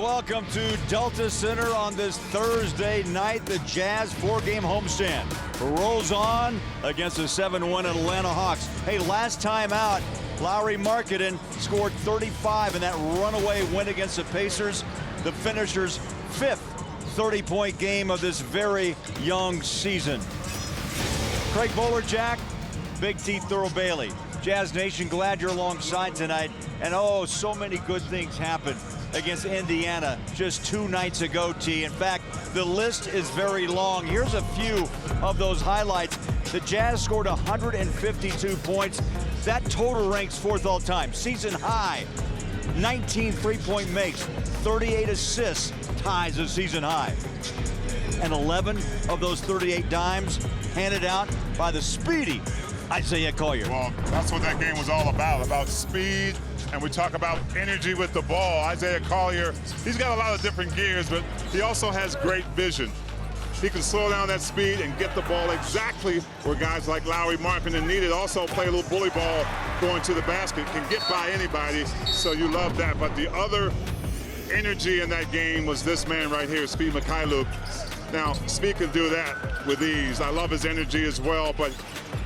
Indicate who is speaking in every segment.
Speaker 1: welcome to Delta Center on this Thursday night. The Jazz 4-game homestand rolls on against the 7-1 Atlanta Hawks. Hey, last time out, Lauri Markkanen scored 35 in that runaway win against the Pacers. The finisher's 5th 30-point game of this very young season. Craig Bolerjack, Big T Thurl Bailey. Jazz Nation, glad you're alongside tonight. And oh, so many good things happened against Indiana just 2 nights ago, T. In fact, the list is very long. Here's a few of those highlights. The Jazz scored 152 points. That total ranks 4th all time. Season high. 19 3-point makes, 38 assists, ties a season high. And 11 of those 38 dimes handed out by the speedy Isaiah Collier.
Speaker 2: Well, that's what that game was all about speed, and we talk about energy with the ball. Isaiah Collier, he's got a lot of different gears, but he also has great vision. He can slow down that speed and get the ball exactly where guys like Lauri Markkanen need it. Also play a little bully ball going to the basket, can get by anybody, so you love that. But the other energy in that game was this man right here, Svi Mykhailiuk. Now, Svi can do that with ease. I love his energy as well, but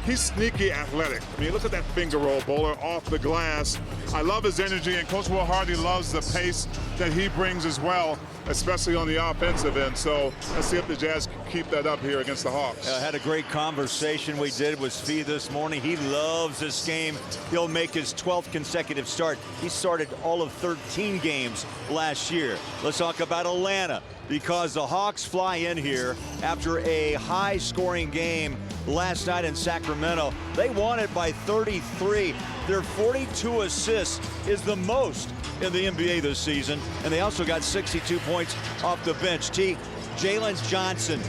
Speaker 2: he's sneaky athletic. I mean, look at that finger roll, Bowler, off the glass. I love his energy, and Coach Will Hardy loves the pace that he brings as well, especially on the offensive end. So let's see if the Jazz can keep that up here against the Hawks.
Speaker 1: I had a great conversation we did with Svi this morning. He loves this game. He'll make his 12th consecutive start. He started all of 13 games last year. Let's talk about Atlanta, because the Hawks fly in here after a high-scoring game last night in Sacramento. They won it by 33. Their 42 assists is the most in the NBA this season, and they also got 62 points off the bench. T. Jalen Johnson,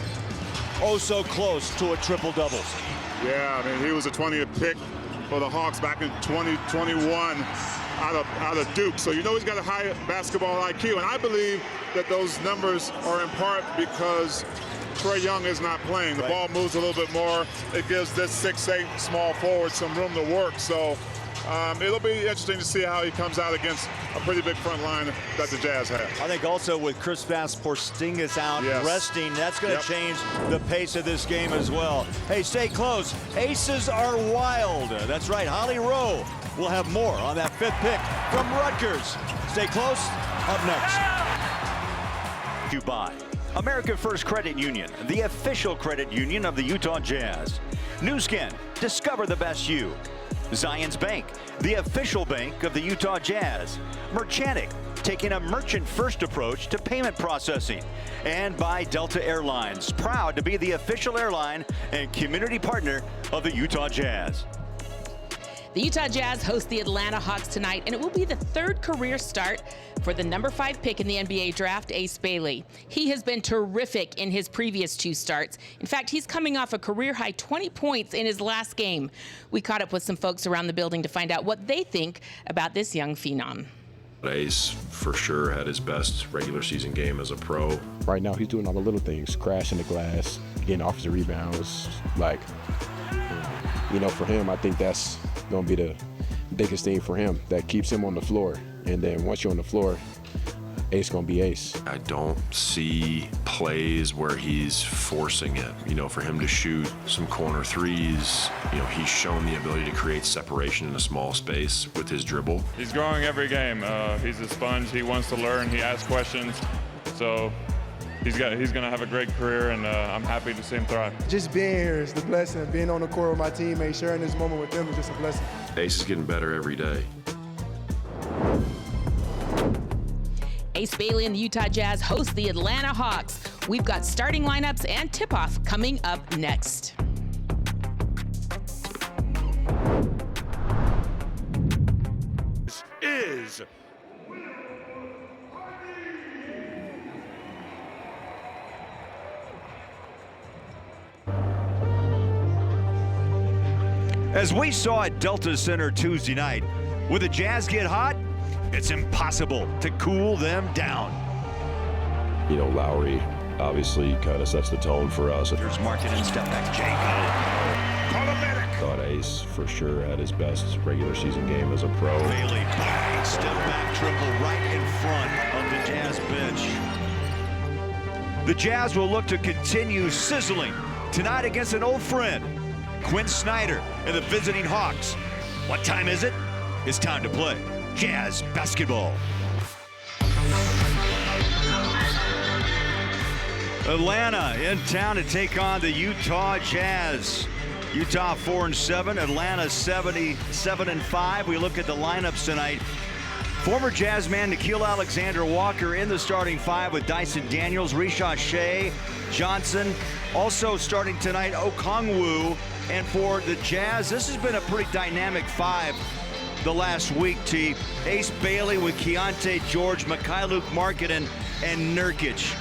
Speaker 1: oh so close to a triple-double.
Speaker 2: Yeah, I mean, he was a 20th pick for the Hawks back in 2021 out of Duke. So you know he's got a high basketball IQ, and I believe that those numbers are in part because Trae Young is not playing. The ball moves a little bit more. It gives this 6'8" small forward some room to work. So it'll be interesting to see how he comes out against a pretty big front line that the Jazz have.
Speaker 1: I think also with Kristaps Porzingis out resting, that's going to change the pace of this game as well. Hey, stay close. Aces are wild. That's right. Holly Rowe will have more on that 5th pick from Rutgers. Stay close. Up next.
Speaker 3: Dubai. American First Credit Union, the official credit union of the Utah Jazz. Nu Skin, discover the best you. Zions Bank, the official bank of the Utah Jazz. Merchanic, taking a merchant-first approach to payment processing. And by Delta Airlines, proud to be the official airline and community partner of the Utah Jazz.
Speaker 4: The Utah Jazz host the Atlanta Hawks tonight, and it will be the 3rd career start for the number 5 pick in the NBA draft, Ace Bailey. He has been terrific in his previous 2 starts. In fact, he's coming off a career-high 20 points in his last game. We caught up with some folks around the building to find out what they think about this young phenom.
Speaker 5: Ace for sure had his best regular season game as a pro.
Speaker 6: Right now, he's doing all the little things, crashing the glass, getting offensive rebounds. Like, you know, for him, I think that's going to be the biggest thing for him that keeps him on the floor. And then once you're on the floor, Ace going to be Ace.
Speaker 5: I don't see plays where he's forcing it. You know, for him to shoot some corner threes, you know, he's shown the ability to create separation in a small space with his dribble.
Speaker 7: He's growing every game. He's a sponge. He wants to learn. He asks questions. So he's going to have a great career, and I'm happy to see him thrive.
Speaker 8: Just being here is the blessing. Being on the court with my teammates, sharing this moment with them is just a blessing.
Speaker 5: Ace is getting better every day.
Speaker 4: Ace Bailey and the Utah Jazz host the Atlanta Hawks. We've got starting lineups and tip-off coming up next.
Speaker 1: Is as we saw at Delta Center Tuesday night, when the Jazz get hot, it's impossible to cool them down.
Speaker 5: You know, Lauri obviously kind of sets the tone for us.
Speaker 3: There's Markkanen step back. Jacob.
Speaker 1: Call a medic.
Speaker 5: Thought Ace for sure had his best regular season game as a pro.
Speaker 1: Bailey, bang, step back triple right in front of the Jazz
Speaker 3: bench. The Jazz will look to continue sizzling tonight against an old friend, Quinn Snyder and the visiting Hawks. What time is it? It's time to play Jazz basketball. Atlanta in town to take on the Utah Jazz. Utah 4-7, Atlanta 77-5. We look at the lineups tonight. Former Jazz man Nickeil Alexander-Walker in the starting five with Dyson Daniels, Reshad Shea, Johnson. Also starting tonight, Okongwu. And for the Jazz, this has been a pretty dynamic five the last week, T. Ace Bailey with Keontae George, Mikhailuk Markkanen, and Nurkic.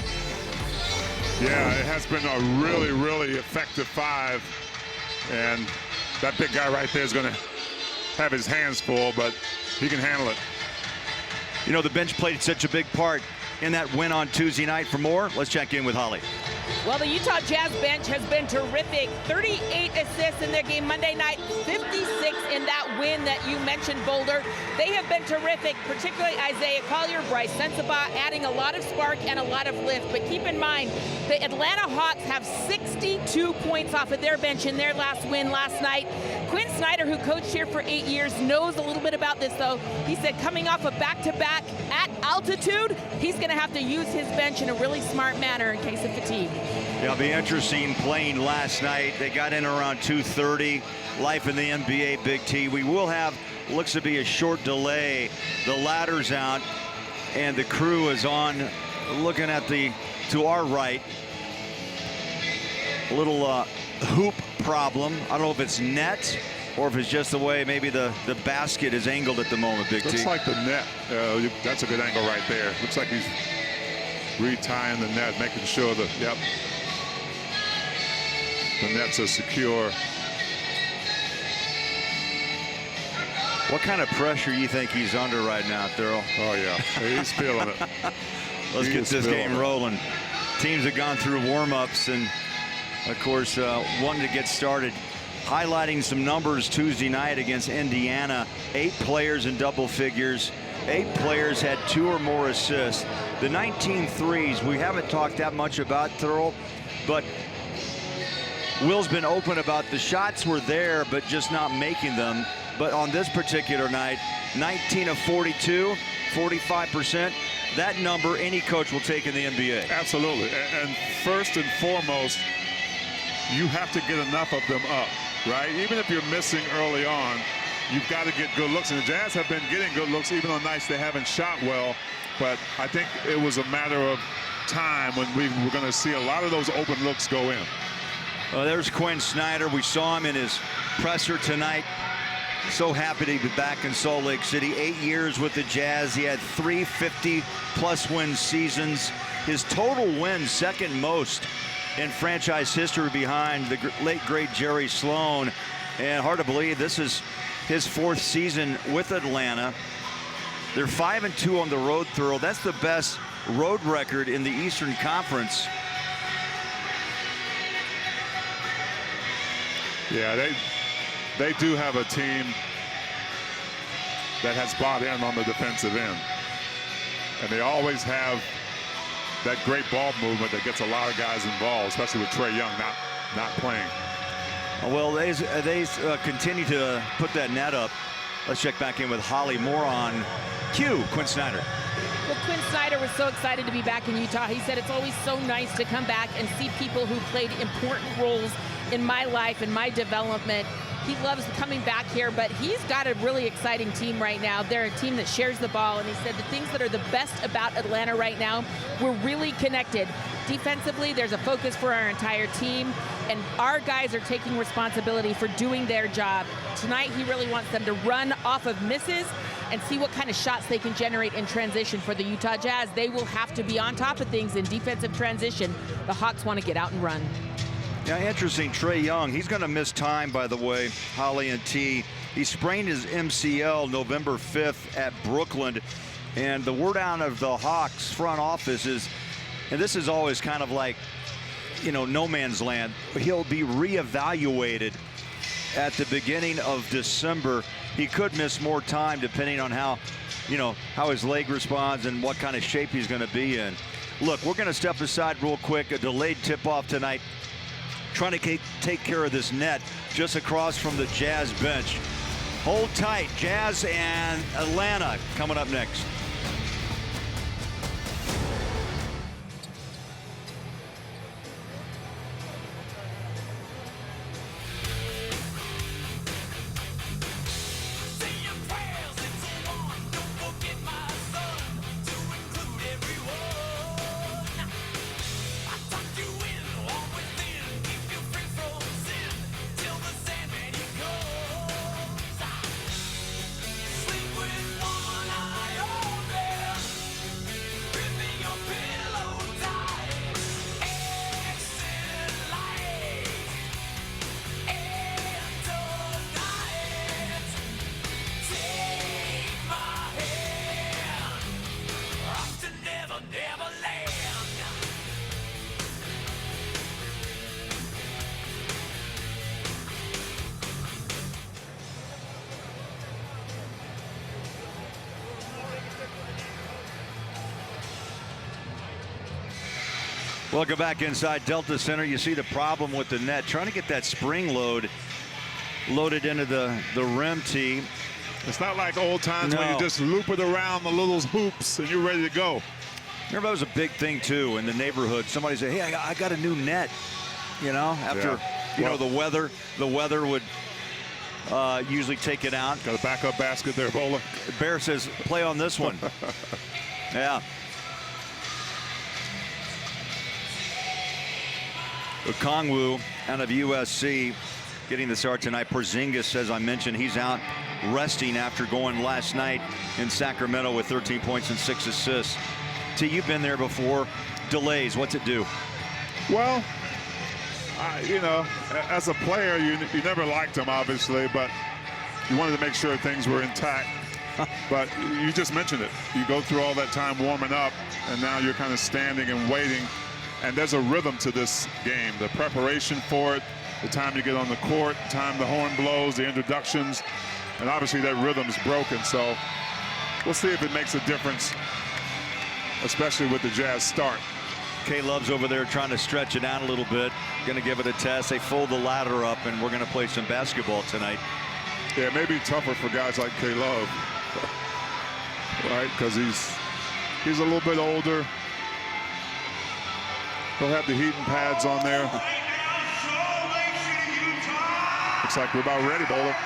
Speaker 2: Yeah, it has been a really, really effective five. And that big guy right there is going to have his hands full, but he can handle it.
Speaker 3: You know, the bench played such a big part in that win on Tuesday night. For more, let's check in with Holly.
Speaker 4: Well, the Utah Jazz bench has been terrific. 38 assists in their game Monday night, 56 in that win that you mentioned, Boulder. They have been terrific, particularly Isaiah Collier, Bryce Sensabaugh, adding a lot of spark and a lot of lift. But keep in mind, the Atlanta Hawks have 62 points off of their bench in their last win last night. Quinn Snyder, who coached here for 8 years, knows a little bit about this, though. He said coming off a back-to-back at altitude, he's going to have to use his bench in a really smart manner in case of fatigue.
Speaker 3: Yeah, it'll be interesting playing last night. They got in around 2:30. Life in the NBA, Big T. We will have, looks to be a short delay. The ladder's out, and the crew is on, looking at to our right. A little hoop problem. I don't know if it's net or if it's just the way maybe the basket is angled at the moment, Big T.
Speaker 2: Looks like the net. That's a good angle right there. Looks like he's retying the net, making sure that, yep, the nets are secure.
Speaker 3: What kind of pressure you think he's under right now, Thurl?
Speaker 2: Oh, yeah. He's feeling it.
Speaker 3: Let's get this game rolling. Teams have gone through warm-ups and, of course, wanted to get started. Highlighting some numbers Tuesday night against Indiana. 8 players in double figures. 8 players had 2 or more assists. The 19 threes, we haven't talked that much about, Thurl, but Will's been open about the shots were there, but just not making them. But on this particular night, 19 of 42, 45%. That number any coach will take in the NBA.
Speaker 2: Absolutely. And first and foremost, you have to get enough of them up, right? Even if you're missing early on, you've got to get good looks. And the Jazz have been getting good looks even on nights they haven't shot well. But I think it was a matter of time when we were going to see a lot of those open looks go in.
Speaker 3: Well, there's Quinn Snyder. We saw him in his presser tonight. So happy to be back in Salt Lake City. 8 years with the Jazz. He had 3 50-plus win seasons. His total wins second most in franchise history behind the late, great Jerry Sloan. And hard to believe this is his 4th season with Atlanta. They're 5-2 on the road, Thurl. That's the best road record in the Eastern Conference.
Speaker 2: Yeah, they do have a team that has bought in on the defensive end. And they always have that great ball movement that gets a lot of guys involved, especially with Trae Young not playing.
Speaker 3: Well, they continue to put that net up. Let's check back in with Holly Moore on Quinn Snyder.
Speaker 4: Well, Quinn Snyder was so excited to be back in Utah. He said it's always so nice to come back and see people who played important roles in my life and my development. He loves coming back here, but he's got a really exciting team right now. They're a team that shares the ball, and he said the things that are the best about Atlanta right now, we're really connected. Defensively, there's a focus for our entire team, and our guys are taking responsibility for doing their job. Tonight, he really wants them to run off of misses and see what kind of shots they can generate in transition for the Utah Jazz. They will have to be on top of things in defensive transition. The Hawks want to get out and run.
Speaker 3: Yeah, interesting. Trae Young, he's going to miss time, by the way, Holly and T. He sprained his MCL November 5th at Brooklyn. And the word out of the Hawks front office is, and this is always kind of like, you know, no man's land, he'll be reevaluated at the beginning of December. He could miss more time depending on how you know, how his leg responds and what kind of shape he's going to be in. Look, we're going to step aside real quick. A delayed tip-off tonight. Trying to take care of this net just across from the Jazz bench. Hold tight. Jazz and Atlanta coming up next. Welcome back inside Delta Center. You see the problem with the net. Trying to get that spring loaded into the rim tee.
Speaker 2: It's not like old times when you just loop it around the little hoops and you're ready to go.
Speaker 3: Remember, that was a big thing, too, in the neighborhood. Somebody said, hey, I got a new net, you know, after, you know, the weather would usually take it out.
Speaker 2: Got a backup basket there, Bowler.
Speaker 3: Bear says, play on this one. Yeah. Okongwu out of USC getting the start tonight. Porzingis, as I mentioned, he's out resting after going last night in Sacramento with 13 points and 6 assists. T, you've been there before. Delays, what's it do?
Speaker 2: Well, you know, as a player, you never liked them, obviously, but you wanted to make sure things were intact. But you just mentioned it. You go through all that time warming up, and now you're kind of standing and waiting. And there's a rhythm to this game. The preparation for it, the time you get on the court, the time the horn blows, the introductions, and obviously that rhythm's broken. So we'll see if it makes a difference, especially with the Jazz start.
Speaker 3: K-Love's over there trying to stretch it out a little bit. Going to give it a test. They fold the ladder up, and we're going to play some basketball tonight.
Speaker 2: Yeah, it may be tougher for guys like K-Love, right? Because he's a little bit older. He'll have the heating pads on there. Looks like we're about ready, Bowler.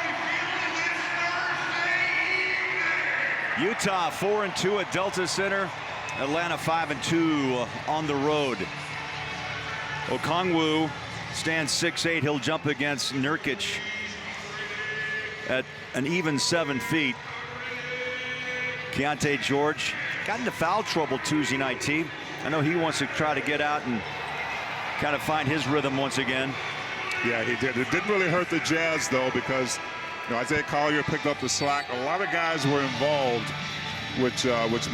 Speaker 3: Utah 4-2 at Delta Center. Atlanta 5-2 on the road. Okongwu stands 6'8". He'll jump against Nurkic at an even 7 feet. Keontae George got into foul trouble Tuesday night, T. I know he wants to try to get out and kind of find his rhythm once again.
Speaker 2: Yeah, he did. It didn't really hurt the Jazz, though, because you know, Isaiah Collier picked up the slack. A lot of guys were involved, which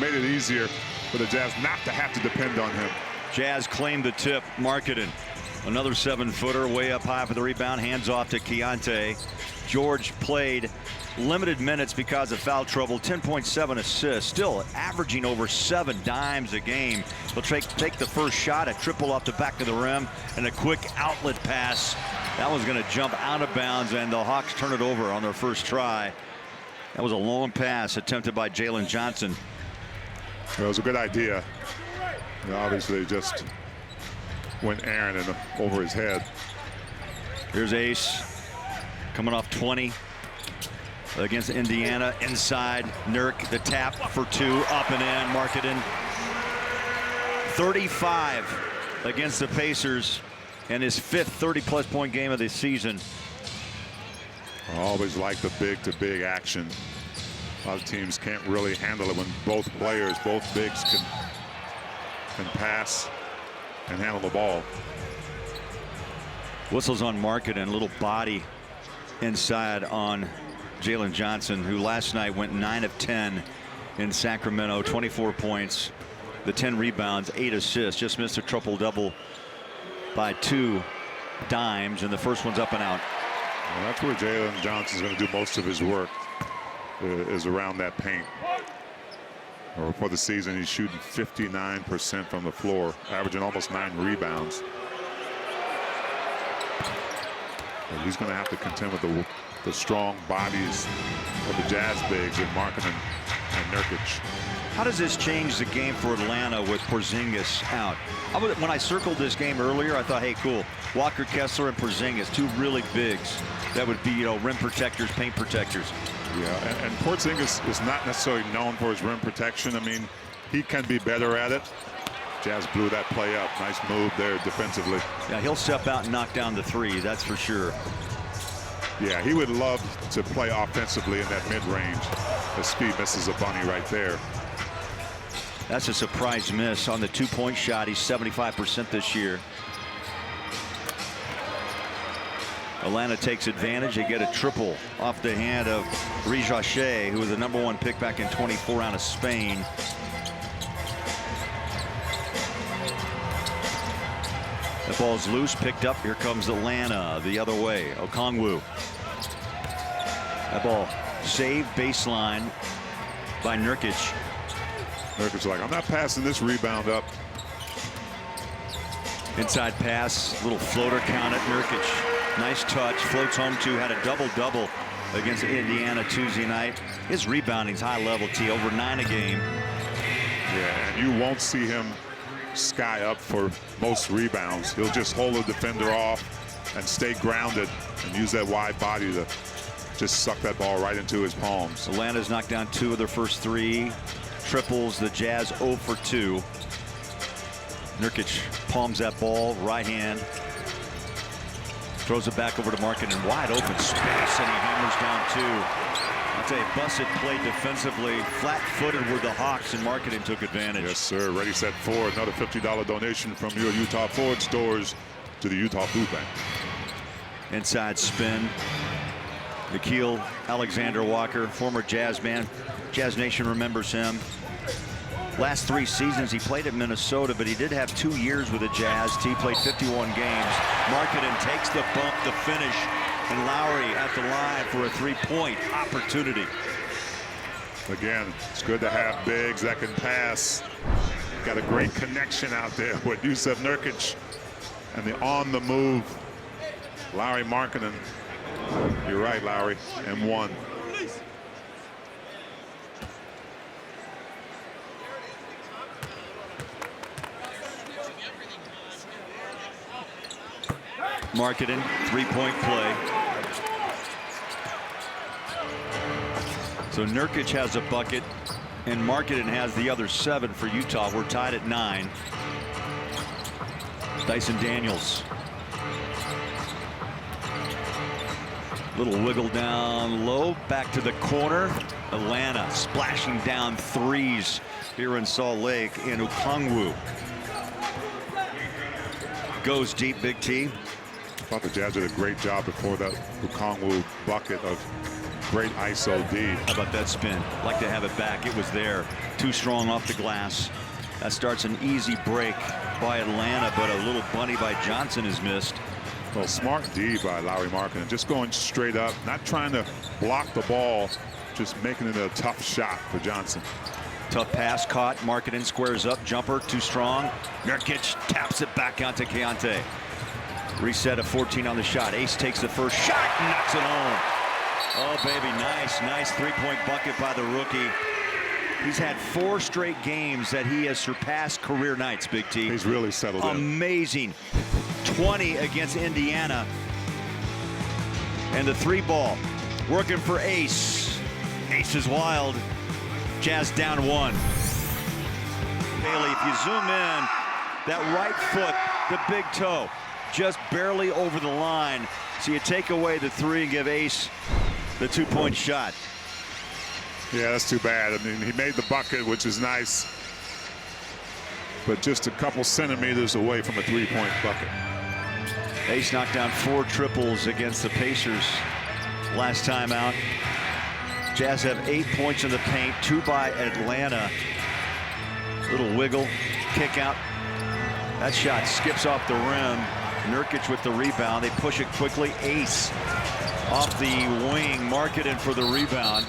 Speaker 2: made it easier for the Jazz not to have to depend on him.
Speaker 3: Jazz claimed the tip. Markkanen, another 7-footer, way up high for the rebound. Hands off to Keontae. George played limited minutes because of foul trouble. 10.7 assists, still averaging over 7 dimes a game. He'll take the first shot, a triple off the back of the rim, and a quick outlet pass. That was going to jump out of bounds, and the Hawks turn it over on their first try. That was a long pass attempted by Jalen Johnson.
Speaker 2: It was a good idea. You know, obviously, just went Aaron over his head.
Speaker 3: Here's Ace coming off 20 against Indiana. Inside, Nurk, the tap for 2, up and in. Markkanen 35 against the Pacers, and his 5th 30-plus point game of the season.
Speaker 2: I always like the big-to-big action. A lot of teams can't really handle it when both bigs can pass and handle the ball.
Speaker 3: Whistles on Markkanen, little body inside on Jalen Johnson, who last night went 9 of 10 in Sacramento, 24 points, the 10 rebounds, 8 assists, just missed a triple-double by 2 dimes, and the first one's up and out.
Speaker 2: Well, that's where Jalen Johnson's going to do most of his work, is around that paint. Or for the season, he's shooting 59% from the floor, averaging almost 9 rebounds. But he's going to have to contend with the strong bodies of the Jazz bigs in Markkanen and Nurkic.
Speaker 3: How does this change the game for Atlanta with Porzingis out? When I circled this game earlier, I thought, hey, cool. Walker Kessler and Porzingis, two really bigs that would be, you know, rim protectors, paint protectors.
Speaker 2: Yeah, and Porzingis is not necessarily known for his rim protection. I mean, he can be better at it. Jazz blew that play up. Nice move there defensively.
Speaker 3: Yeah, he'll step out and knock down the three, that's for sure.
Speaker 2: Yeah, he would love to play offensively in that mid-range. The speed misses a bunny right there.
Speaker 3: That's a surprise miss on the two-point shot. He's 75% this year. Atlanta takes advantage. They get a triple off the hand of Rijache, who was the #1 pick back in 24 out of Spain. The ball's loose, picked up. Here comes Atlanta the other way. Okongwu. That ball saved baseline by Nurkic.
Speaker 2: Nurkic's like, I'm not passing this rebound up.
Speaker 3: Inside pass, little floater count at Nurkic. Nice touch, floats home to, had a double-double against Indiana Tuesday night. His rebounding's high level, T, over 9 a game.
Speaker 2: Yeah, and you won't see him sky up for most rebounds. He'll just hold the defender off and stay grounded and use that wide body to just suck that ball right into his palms.
Speaker 3: Atlanta's knocked down 2 of their first 3 triples. The Jazz 0 for 2. Nurkic palms that ball, right hand. Throws it back over to Markkanen, wide open space, and he hammers down 2. I'll tell you, busted play defensively, flat-footed were the Hawks, and Markkanen took advantage.
Speaker 2: Yes, sir. Ready, set, forward. Another $50 donation from your Utah Ford stores to the Utah Food Bank.
Speaker 3: Inside spin. Nickeil Alexander-Walker, former Jazz man. Jazz Nation remembers him. Last 3 seasons he played at Minnesota, but he did have 2 years with the Jazz. He played 51 games. Markkanen takes the bump, the finish, and Lowry at the line for a 3-point opportunity.
Speaker 2: Again, it's good to have bigs that can pass. Got a great connection out there with Jusuf Nurkic and the on-the-move Lauri Markkanen. You're right, Lowry, and 1.
Speaker 3: Markkanen, 3-point play. So Nurkic has a bucket, and Markkanen has the other 7 for Utah. We're tied at 9. Dyson Daniels. Little wiggle down low, back to the corner. Atlanta splashing down 3s here in Salt Lake, and Okongwu goes deep, Big T.
Speaker 2: I thought the Jazz did a great job before that Okongwu bucket of great ISO D.
Speaker 3: How about that spin? Like to have it back. It was there. Too strong off the glass. That starts an easy break by Atlanta, but a little bunny by Johnson is missed.
Speaker 2: Well, smart D by Lauri Markkanen, just going straight up, not trying to block the ball, just making it a tough shot for Johnson.
Speaker 3: Tough pass caught. Markkanen squares up. Jumper too strong. Nurkic taps it back onto Keontae. Reset of 14 on the shot. Ace takes the first shot, knocks it home. Oh, baby, nice 3-point bucket by the rookie. He's had 4 straight games that he has surpassed career nights, Big T.
Speaker 2: He's really settled in.
Speaker 3: Amazing. 20 against Indiana. And the 3 ball working for Ace. Ace is wild. Jazz down 1. Bailey, if you zoom in, that right foot, the big toe, just barely over the line. So you take away the 3 and give Ace the 2-point shot.
Speaker 2: Yeah, that's too bad. I mean, he made the bucket, which is nice, but just a couple centimeters away from a 3-point bucket.
Speaker 3: Ace knocked down 4 triples against the Pacers last time out. Jazz have 8 points in the paint, 2 by Atlanta. Little wiggle, kick out. That shot skips off the rim. Nurkic with the rebound. They push it quickly. Ace off the wing. Markkanen for the rebound.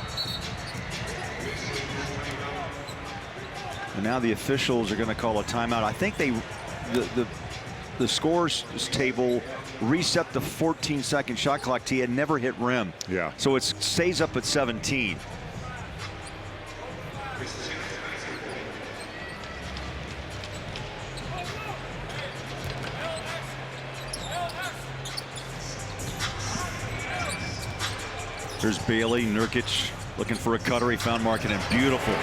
Speaker 3: And now the officials are going to call a timeout. I think the scores table reset the 14-second shot clock. T had never hit rim.
Speaker 2: Yeah.
Speaker 3: So it stays up at 17. There's Bailey. Nurkic looking for a cutter. He found Markkanen. Beautiful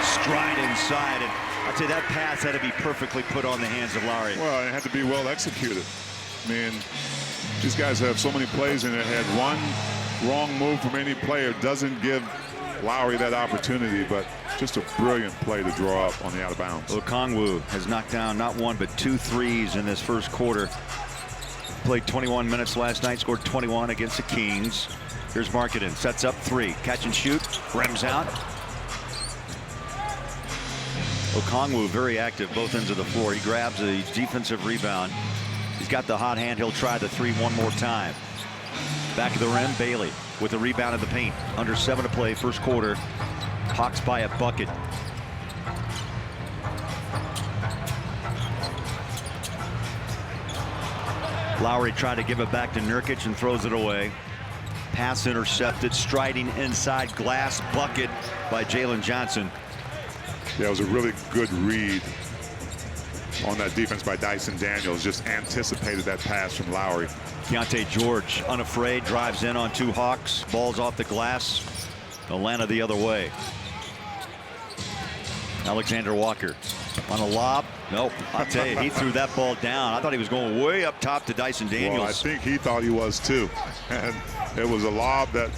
Speaker 3: stride inside. And I'd say that pass had to be perfectly put on the hands of Lowry.
Speaker 2: Well, it had to be well executed. I mean, these guys have so many plays in their head. One wrong move from any player doesn't give Lowry that opportunity, but just a brilliant play to draw up on the out of bounds.
Speaker 3: Okongwu has knocked down not one but 2 threes in this first quarter. Played 21 minutes last night, scored 21 against the Kings. Here's Markkanen, sets up 3, catch and shoot, rims out. Okongwu very active both ends of the floor. He grabs a defensive rebound. He's got the hot hand. He'll try the 3 one more time. Back of the rim, Bailey with the rebound in the paint. Under 7 to play, first quarter. Hawks by a bucket. Lowry tried to give it back to Nurkic and throws it away. Pass intercepted, striding inside, glass bucket by Jalen Johnson.
Speaker 2: Yeah, it was a really good read on that defense by Dyson Daniels. Just anticipated that pass from Lowry.
Speaker 3: Keontae George, unafraid, drives in on 2 Hawks. Ball's off the glass. Atlanta the other way. Alexander Walker on a lob. Nope, I'll tell you, he threw that ball down. I thought he was going way up top to Dyson Daniels.
Speaker 2: Well, I think he thought he was too. And it was a lob that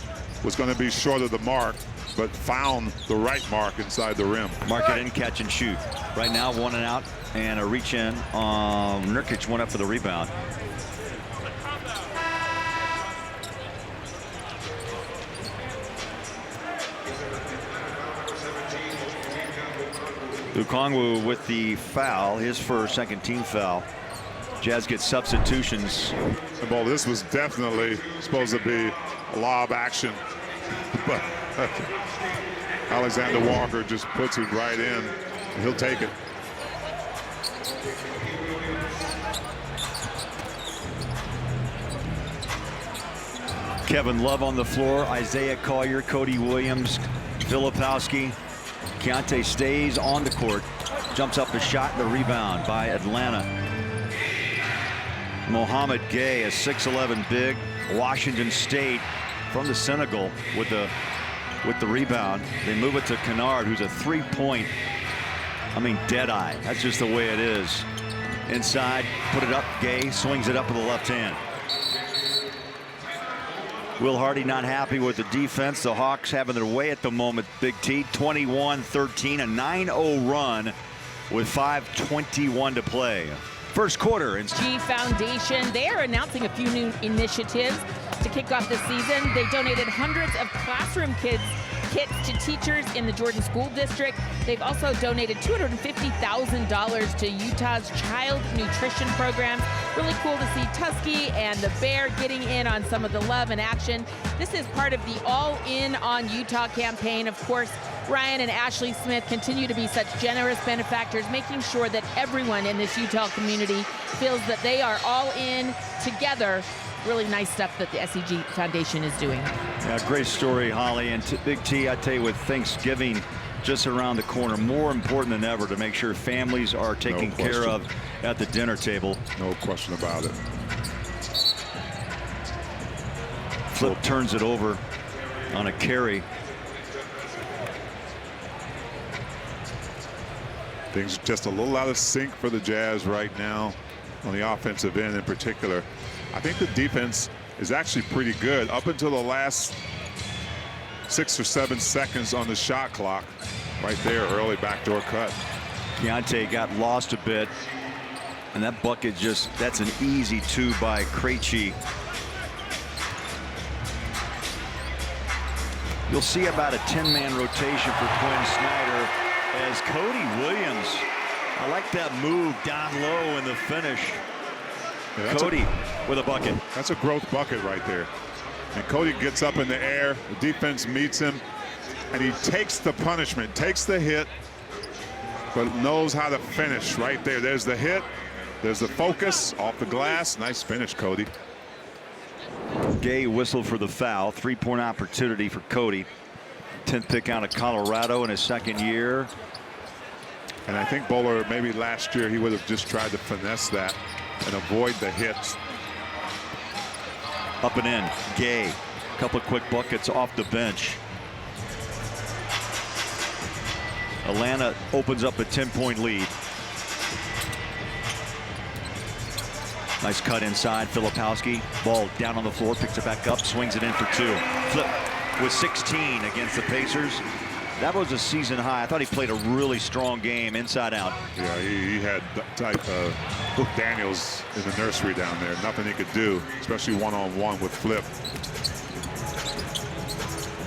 Speaker 2: was going to be short of the mark, but found the right mark inside the rim.
Speaker 3: Markkanen catch and shoot. Right now, 1 and out, and a reach in. Nurkic went up for the rebound. Okongwu with the foul, his first, second team foul. Jazz gets substitutions.
Speaker 2: Well, this was definitely supposed to be lob action, but Alexander Walker just puts it right in. He'll take it.
Speaker 3: Kevin Love on the floor, Isaiah Collier, Cody Williams, Filipowski. Keontae stays on the court, jumps up a shot and the rebound by Atlanta. Mohamed Gay, a 6'11" big, Washington State from the Senegal with the rebound. They move it to Kennard, who's a 3-point, dead eye. That's just the way it is. Inside, put it up, Gay swings it up with the left hand. Will Hardy not happy with the defense. The Hawks having their way at the moment. Big T, 21-13, a 9-0 run with 5:21 to play. First quarter.
Speaker 4: G Foundation, they are announcing a few new initiatives to kick off this season. They donated hundreds of classroom kits to teachers in the Jordan School District. They've also donated $250,000 to Utah's child nutrition programs. Really cool to see Tusky and the Bear getting in on some of the love and action. This is part of the All In on Utah campaign. Of course, Ryan and Ashley Smith continue to be such generous benefactors, making sure that everyone in this Utah community feels that they are all in together. Really nice stuff that the SEG Foundation is doing.
Speaker 3: Yeah, great story, Holly. And Big T, I tell you, with Thanksgiving just around the corner, more important than ever to make sure families are taken care of at the dinner table.
Speaker 2: No question about it.
Speaker 3: Flip turns it over on a carry.
Speaker 2: Things just a little out of sync for the Jazz right now on the offensive end in particular. I think the defense is actually pretty good up until the last 6 or 7 seconds on the shot clock. Right there, early backdoor cut.
Speaker 3: Keontae got lost a bit, and that bucket that's an easy 2 by Krejci. You'll see about a 10-man rotation for Quinn Snyder as Cody Williams. I like that move down low in the finish.
Speaker 2: Yeah,
Speaker 3: Cody with a bucket.
Speaker 2: That's a growth bucket right there. And Cody gets up in the air. The defense meets him, and he takes the punishment, takes the hit, but knows how to finish right there. There's the hit. There's the focus off the glass. Nice finish, Cody.
Speaker 3: Gay whistled for the foul. 3-point opportunity for Cody. 10th pick out of Colorado in his second year.
Speaker 2: And I think Bowler, maybe last year, he would have just tried to finesse that and avoid the hits.
Speaker 3: Up and in. Gay. A couple of quick buckets off the bench. Atlanta opens up a 10-point lead. Nice cut inside. Filipowski. Ball down on the floor. Picks it back up. Swings it in for 2. Flip with 16 against the Pacers. That was a season high. I thought he played a really strong game inside out.
Speaker 2: Yeah, he had Daniels in the nursery down there. Nothing he could do, especially one-on-one with Flip.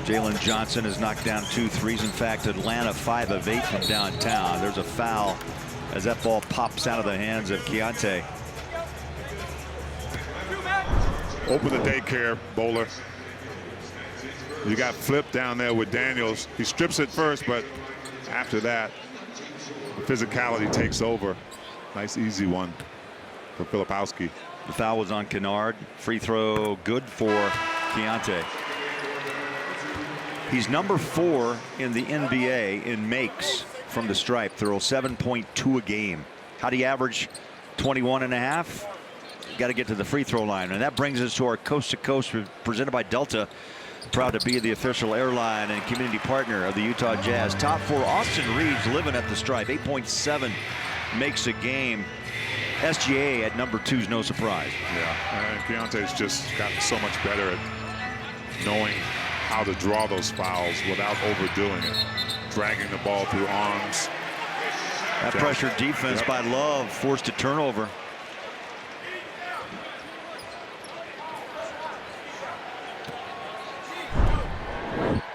Speaker 3: Jalen Johnson has knocked down 2 threes. In fact, Atlanta 5 of 8 from downtown. There's a foul as that ball pops out of the hands of Keontae.
Speaker 2: Open the daycare, Bowler. You got Flip down there with Daniels. He strips it first, but after that, the physicality takes over. Nice, easy one for Filipowski.
Speaker 3: The foul was on Kennard. Free throw good for Keontae. He's number 4 in the NBA in makes from the stripe. Throws 7.2 a game. How do you average 21.5? Got to get to the free throw line. And that brings us to our Coast to Coast presented by Delta. Proud to be the official airline and community partner of the Utah Jazz. Top 4, Austin Reeves living at the stripe. 8.7 makes a game. SGA at number 2 is no surprise.
Speaker 2: Yeah, and Keontae's just gotten so much better at knowing how to draw those fouls without overdoing it. Dragging the ball through arms.
Speaker 3: That pressure defense by Love forced a turnover.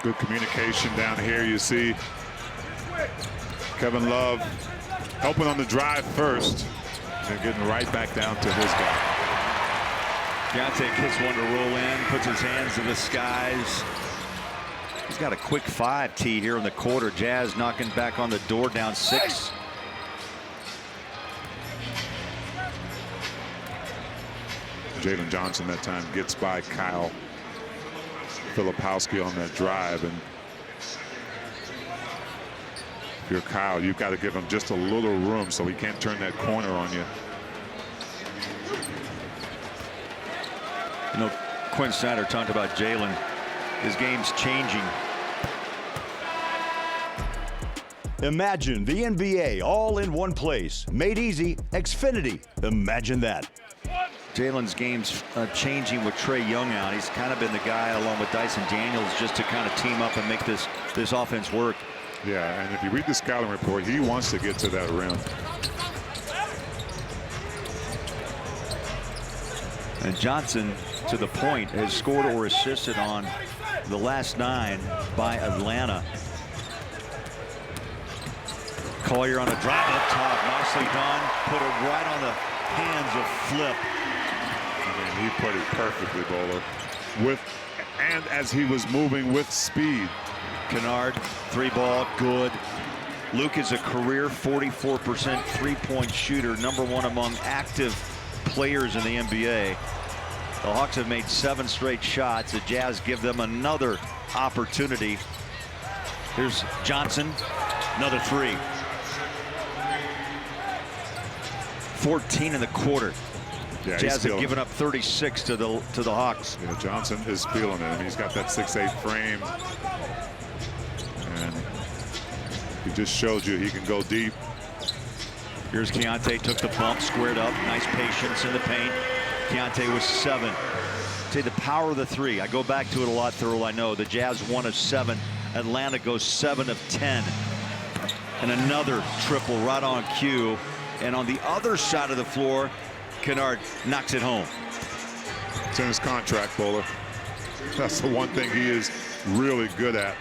Speaker 2: Good communication down here. You see Kevin Love helping on the drive first and getting right back down to his guy.
Speaker 3: Keontae gets one to roll in, puts his hands in the skies. He's got a quick 5 tee here in the quarter. Jazz knocking back on the door, down 6.
Speaker 2: Jalen Johnson that time gets by Kyle Filipowski on that drive, and if you're Kyle, you've got to give him just a little room so he can't turn that corner on you.
Speaker 3: You know, Quinn Snyder talked about Jalen. His game's changing.
Speaker 1: Imagine the NBA all in one place. Made easy, Xfinity. Imagine that.
Speaker 3: Jalen's game's changing with Trae Young out. He's kind of been the guy along with Dyson Daniels just to kind of team up and make this offense work.
Speaker 2: Yeah, and if you read the scouting report, he wants to get to that rim.
Speaker 3: And Johnson, to the point, has scored or assisted on the last 9 by Atlanta. Collier on a drive up top, nicely done. Put it right on the hands of Flip.
Speaker 2: I mean, he put it perfectly, Bowler. And as he was moving with speed.
Speaker 3: Kennard, 3-ball, good. Luke is a career 44% three-point shooter, #1 among active players in the NBA. The Hawks have made 7 straight shots. The Jazz give them another opportunity. Here's Johnson, another 3. 14 in the quarter.
Speaker 2: Yeah,
Speaker 3: Jazz have given up 36 to the Hawks.
Speaker 2: Yeah, Johnson is feeling it. I mean, he's got that 6'8" frame, and he just showed you he can go deep.
Speaker 3: Here's Keontae, took the bump, squared up, nice patience in the paint. Keontae was 7. See the power of the 3. I go back to it a lot, Thurl. I know the Jazz 1 of 7. Atlanta goes 7 of 10, and another triple right on cue. And on the other side of the floor, Kennard knocks it home.
Speaker 2: It's in his contract, Bowler. That's the one thing he is really good at.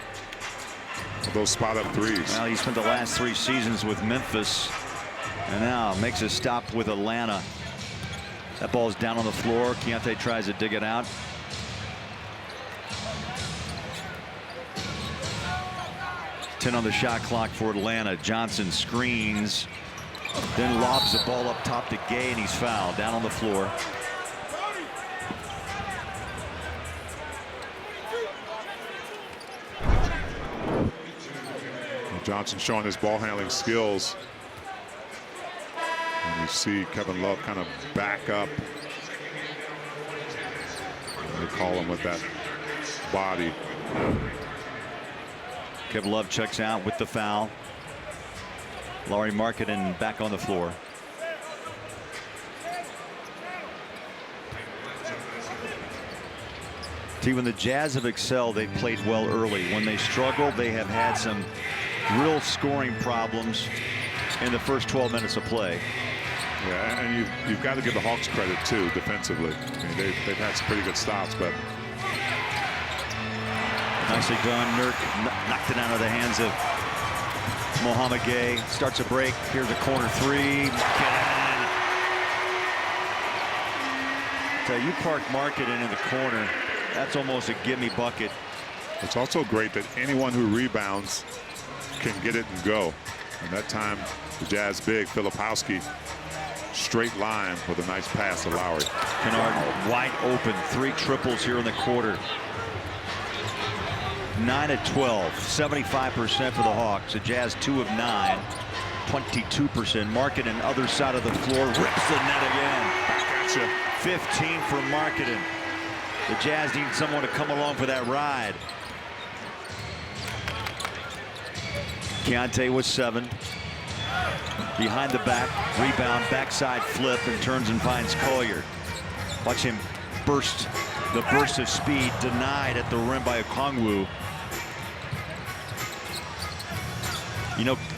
Speaker 2: Those spot-up threes.
Speaker 3: Well, he spent the last 3 seasons with Memphis, and now makes a stop with Atlanta. That ball's down on the floor. Keontae tries to dig it out. 4:10 on the shot clock for Atlanta. Johnson screens, then lobs the ball up top to Gay, and he's fouled down on the floor.
Speaker 2: Johnson showing his ball handling skills. And you see Kevin Love kind of back up. They call him with that body.
Speaker 3: Kevin Love checks out with the foul. Lauri Markkanen back on the floor. See, when the Jazz have excelled, they've played well early. When they struggle, they have had some real scoring problems in the first 12 minutes of play.
Speaker 2: Yeah, and you've got to give the Hawks credit too defensively. I mean, they've had some pretty good stops, but
Speaker 3: nicely done. Nurk knocked it out of the hands of Mohamed Gay. Starts a break. Here's a corner three. So you park Markkanen in the corner. That's almost a gimme bucket.
Speaker 2: It's also great that anyone who rebounds can get it and go. And that time, the Jazz big, Filipowski, straight line with a nice pass to Lowry.
Speaker 3: Kennard wide open. 3 triples here in the quarter. 9 of 12, 75% for the Hawks. The Jazz 2 of 9, 22%. Markkanen, other side of the floor, rips the net again.
Speaker 2: Gotcha.
Speaker 3: 15 for Markkanen. The Jazz need someone to come along for that ride. Keontae with 7. Behind the back, rebound, backside flip, and turns and finds Collier. Watch him burst. The burst of speed denied at the rim by Okongwu.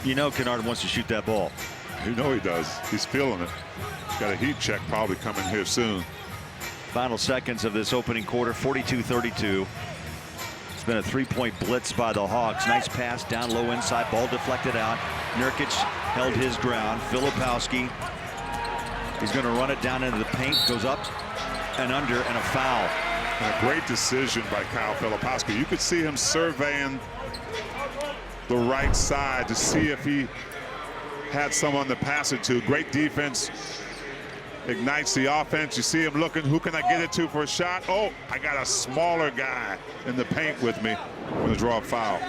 Speaker 3: You know Kennard wants to shoot that ball.
Speaker 2: You know he does. He's feeling it. He's got a heat check probably coming here soon.
Speaker 3: Final seconds of this opening quarter, 42-32. It's been a 3-point blitz by the Hawks. Nice pass down low inside, ball deflected out. Nurkic held his ground. Filipowski, he's going to run it down into the paint, goes up and under, and a foul.
Speaker 2: And a great decision by Kyle Filipowski. You could see him surveying the right side to see if he had someone to pass it to. Great defense. Ignites the offense. You see him looking, who can I get it to for a shot? Oh, I got a smaller guy in the paint with me. I'm going to draw a foul.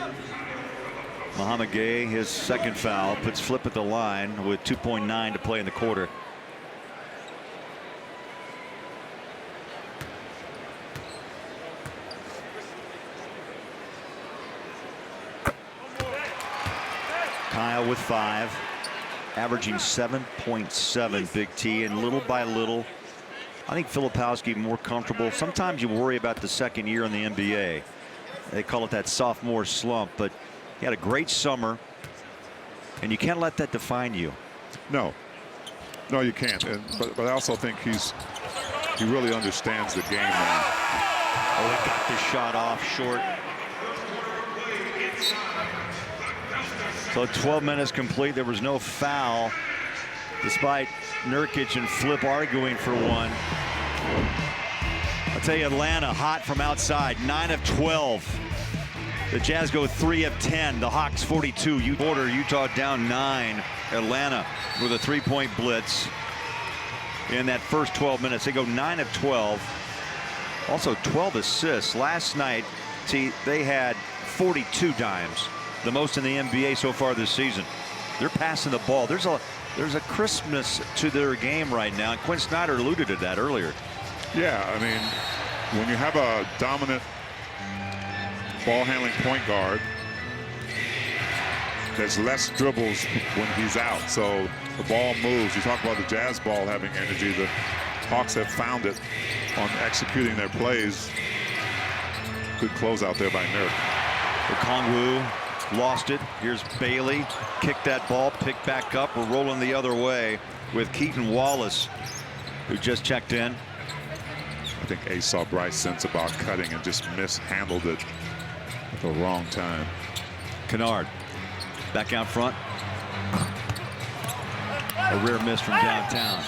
Speaker 3: Mohamed Gay, his second foul, puts Flip at the line with 2.9 to play in the quarter. Kyle with 5. Averaging 7.7, Big T, and little by little, I think Filipowski more comfortable. Sometimes you worry about the second year in the NBA. They call it that sophomore slump, but he had a great summer, and you can't let that define you.
Speaker 2: No, you can't. But I also think he really understands the game now.
Speaker 3: Oh, he got the shot off short. So 12 minutes complete. There was no foul, despite Nurkic and Flip arguing for one. I'll tell you, Atlanta hot from outside, 9 of 12. The Jazz go 3 of 10. The Hawks 42. Utah down 9. Atlanta with a 3-point blitz in that first 12 minutes. They go 9 of 12. Also 12 assists. Last night, see, they had 42 dimes. The most in the NBA so far this season. They're passing the ball. There's a crispness to their game right now. And Quinn Snyder alluded to that earlier.
Speaker 2: Yeah, I mean, when you have a dominant ball handling point guard, there's less dribbles when he's out. So the ball moves. You talk about the Jazz ball having energy. The Hawks have found it on executing their plays. Good close out there by Nurk.
Speaker 3: Okongwu lost it. Here's Bailey. Kicked that ball, picked back up. We're rolling the other way with Keaton Wallace, who just checked in.
Speaker 2: I think Ace saw Bryce sense about cutting and just mishandled it at the wrong time.
Speaker 3: Kennard back out front. A rare miss from downtown.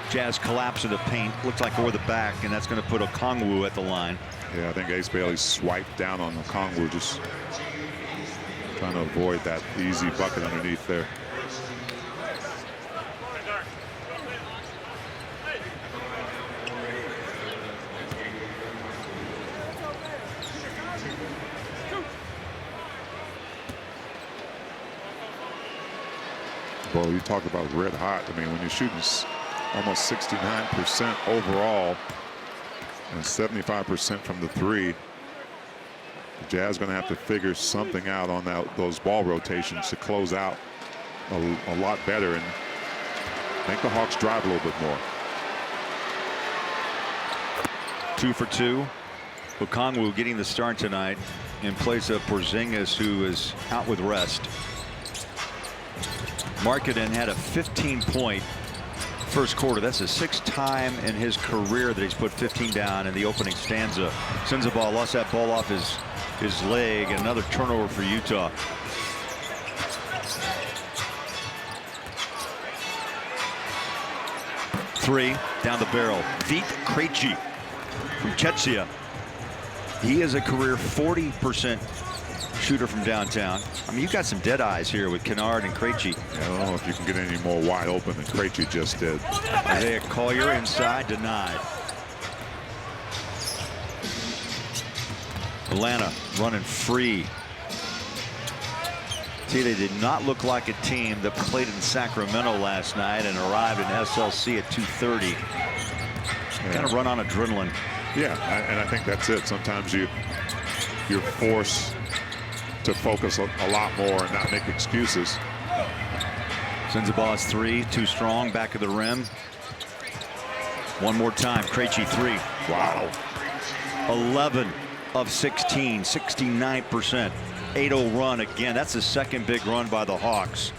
Speaker 3: Jazz collapse in the paint. Looks like over the back, and that's going to put Okongwu at the line.
Speaker 2: Yeah, I think Ace Bailey swiped down on Okongwu, just Trying to avoid that easy bucket underneath there. Well, you talk about red hot. I mean, when you're shooting almost 69% overall and 75% from the three, the Jazz going to have to figure something out on those ball rotations to close out a lot better and make the Hawks drive a little bit more.
Speaker 3: 2 for 2. Okongwu getting the start tonight in place of Porzingis, who is out with rest. Markkanen had a 15-point first quarter. That's the 6th time in his career that he's put 15 down in the opening stanza. Sensabaugh lost that ball off his leg. Another turnover for Utah. Three down the barrel. Vit Krejci from Czechia. He is a career 40% shooter from downtown. I mean, you've got some dead eyes here with Kennard and Krejci.
Speaker 2: I don't know if you can get any more wide open than Krejci just did.
Speaker 3: Isaiah Collier inside, denied. Atlanta running free. See, they did not look like a team that played in Sacramento last night and arrived in SLC at 2:30.
Speaker 2: Yeah.
Speaker 3: Kind of run on adrenaline.
Speaker 2: Yeah, and I think that's it. Sometimes you're forced to focus a lot more and not make excuses.
Speaker 3: Senzabaugh's three, too strong, back of the rim. One more time, Krejci three.
Speaker 2: Wow.
Speaker 3: 11 of 16, 69%. 8-0 run again. That's the second big run by the Hawks.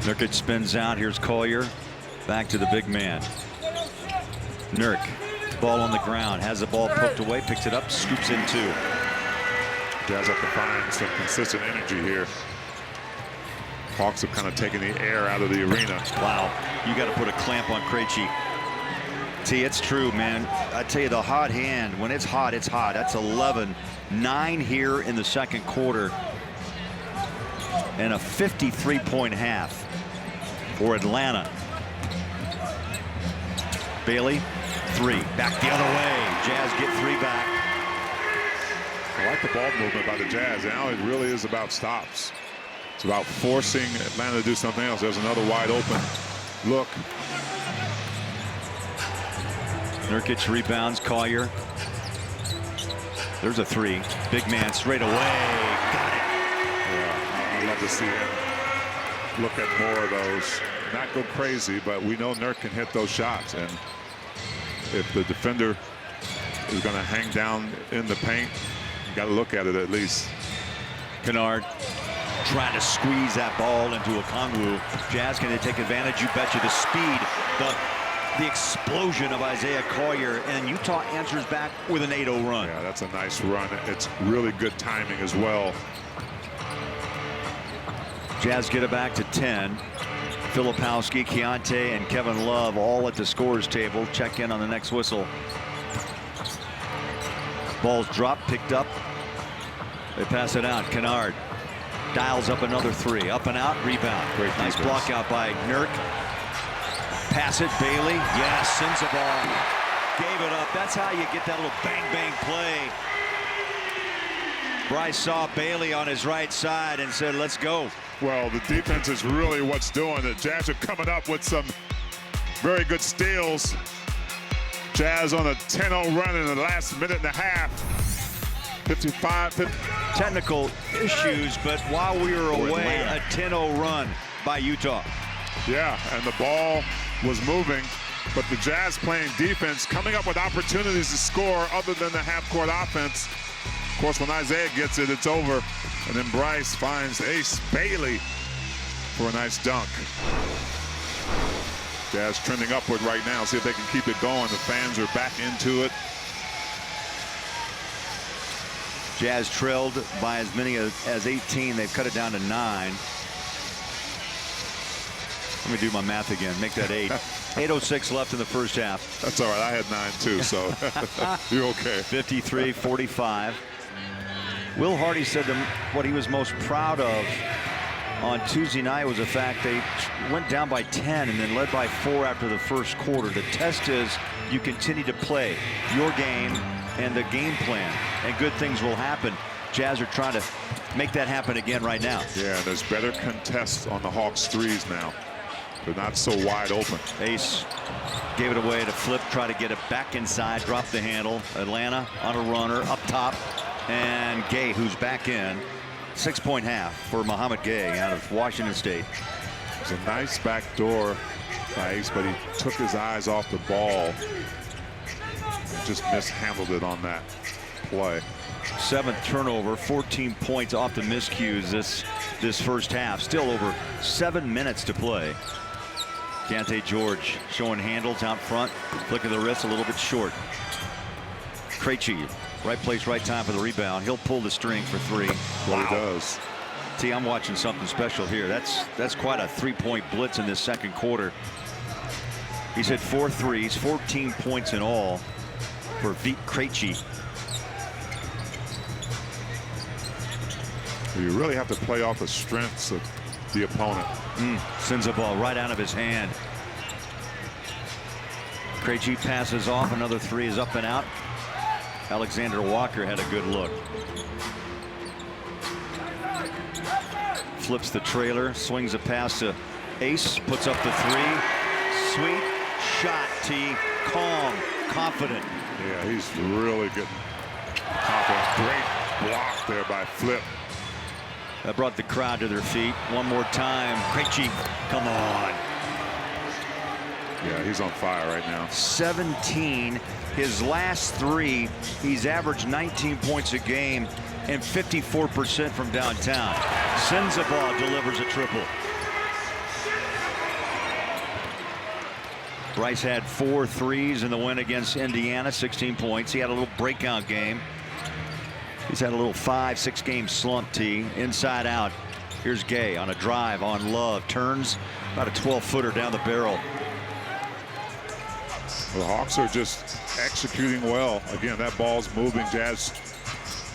Speaker 3: Nurkic spins out. Here's Collier. Back to the big man. Nurk, ball on the ground, has the ball poked away, picks it up, scoops in two.
Speaker 2: Jazz have to find some consistent energy here. Hawks have kind of taken the air out of the arena.
Speaker 3: Wow, you got to put a clamp on Krejci. See, it's true, man. I tell you, the hot hand, when it's hot, it's hot. That's 11, 9 here in the second quarter, and a 53-point half for Atlanta. Bailey, three, back the other way. Jazz get three back.
Speaker 2: I like the ball movement by the Jazz. Now it really is about stops. It's about forcing Atlanta to do something else. There's another wide open look.
Speaker 3: Nurkic rebounds, Collier. There's a three. Big man straight away. Got it.
Speaker 2: Yeah, I'd love to see him look at more of those. Not go crazy, but we know Nurk can hit those shots. And if the defender is going to hang down in the paint, you got to look at it at least.
Speaker 3: Kennard trying to squeeze that ball into Okongwu. Jazz, can they take advantage? You betcha. The speed, the explosion of Isaiah Collier, and Utah answers back with an 8-0 run.
Speaker 2: Yeah, that's a nice run. It's really good timing as well.
Speaker 3: Jazz get it back to 10. Filipowski, Keontae, and Kevin Love all at the scorer's table. Check in on the next whistle. Ball's dropped, picked up. They pass it out. Kennard dials up another three. Up and out, rebound.
Speaker 2: Great
Speaker 3: nice
Speaker 2: defense.
Speaker 3: block out by Nurk. Pass it, Bailey. Yes, Sensabaugh gave it up. That's how you get that little bang-bang play. Bryce saw Bailey on his right side and said, let's go.
Speaker 2: Well, the defense is really what's doing it. Jazz are coming up with some very good steals. Jazz on a 10-0 run in the last minute and a half. 55.
Speaker 3: Technical issues, but while we were away, a 10-0 run by Utah.
Speaker 2: Yeah, and the ball was moving, but the Jazz playing defense, coming up with opportunities to score other than the half-court offense. Of course, when Isaiah gets it, it's over. And then Bryce finds Ace Bailey for a nice dunk. Jazz trending upward right now. See if they can keep it going. The fans are back into it.
Speaker 3: Jazz trailed by as many as 18. They've cut it down to 9. Let me do my math again. Make that 8. 8:06 left in the first half.
Speaker 2: That's all right. I had 9 too, so you're okay.
Speaker 3: 53-45. Will Hardy said what he was most proud of on Tuesday night was the fact they went down by 10 and then led by 4 after the first quarter. The test is you continue to play your game and the game plan, and good things will happen. Jazz are trying to make that happen again right now.
Speaker 2: Yeah, and there's better contests on the Hawks threes now. They're not so wide open.
Speaker 3: Ace gave it away to Flip, try to get it back inside, drop the handle. Atlanta on a runner up top, and Gay, who's back in. 6-point half for Mohamed Gay out of Washington State.
Speaker 2: It was a nice back door by Ace, but he took his eyes off the ball and just mishandled it on that play.
Speaker 3: 7th turnover, 14 points off the miscues this first half. Still over 7 minutes to play. Keyonte George showing handles out front. Flick of the wrist a little bit short. Krejci, right place, right time for the rebound. He'll pull the string for 3.
Speaker 2: Well, he does.
Speaker 3: T, I'm watching something special here. That's quite a 3-point blitz in this second quarter. He's hit 4 threes, 14 points in all for Vit Krejci.
Speaker 2: You really have to play off the strengths of the opponent.
Speaker 3: Sends a ball right out of his hand. Krejci passes off. Another 3 is up and out. Alexander Walker had a good look. Flips the trailer, swings a pass to Ace, puts up the 3. Sweet shot, T. Calm, confident.
Speaker 2: Yeah, he's really getting confident. Great block there by Flip.
Speaker 3: That brought the crowd to their feet. One more time. Krejci, come on.
Speaker 2: Yeah, he's on fire right now.
Speaker 3: 17. His last 3, he's averaged 19 points a game and 54% from downtown. Sensabaugh delivers a triple. Bryce had 4 threes in the win against Indiana, 16 points. He had a little breakout game. He's had a little 5-6 game slump, T. Inside out. Here's Gay on a drive on Love. Turns about a 12-footer down the barrel.
Speaker 2: The Hawks are just executing well. Again, that ball's moving. Jazz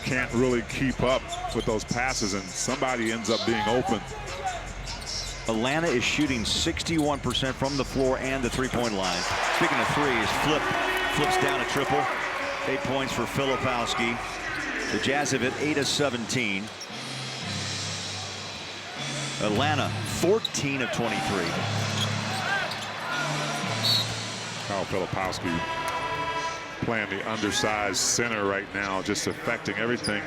Speaker 2: can't really keep up with those passes, and somebody ends up being open.
Speaker 3: Atlanta is shooting 61% from the floor and the 3-point line. Speaking of threes, Flip flips down a triple. 8 points for Filipowski. The Jazz have hit 8 of 17. Atlanta 14 of 23.
Speaker 2: Kyle Filipowski playing the undersized center right now, just affecting everything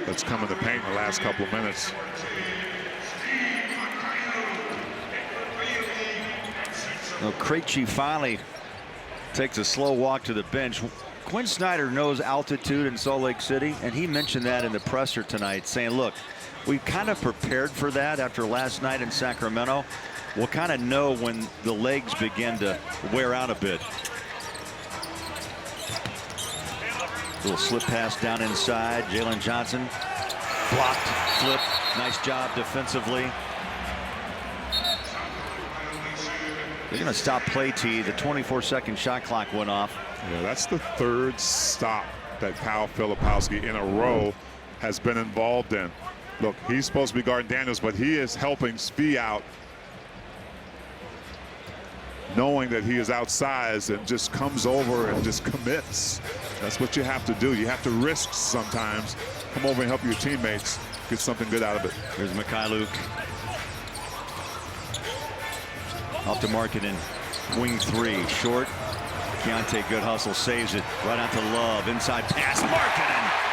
Speaker 2: that's come in the paint in the last couple of minutes.
Speaker 3: Well, Krejci finally takes a slow walk to the bench. Quinn Snyder knows altitude in Salt Lake City, and he mentioned that in the presser tonight, saying, look, we kind of prepared for that after last night in Sacramento. We'll kind of know when the legs begin to wear out a bit. Little slip pass down inside. Jalen Johnson blocked, flip. Nice job defensively. They're going to stop play, T. The 24-second shot clock went off.
Speaker 2: Yeah, that's the 3rd stop that Kyle Filipowski in a row has been involved in. Look, he's supposed to be guarding Daniels, but he is helping Spee out, knowing that he is outsized, and just comes over and just commits. That's what you have to do. You have to risk sometimes. Come over and help your teammates get something good out of it.
Speaker 3: Here's Mikhailuk. Off to Markkanen. Wing 3. Short. Keyonte, good hustle, saves it. Right out to Love. Inside pass. Markkanen.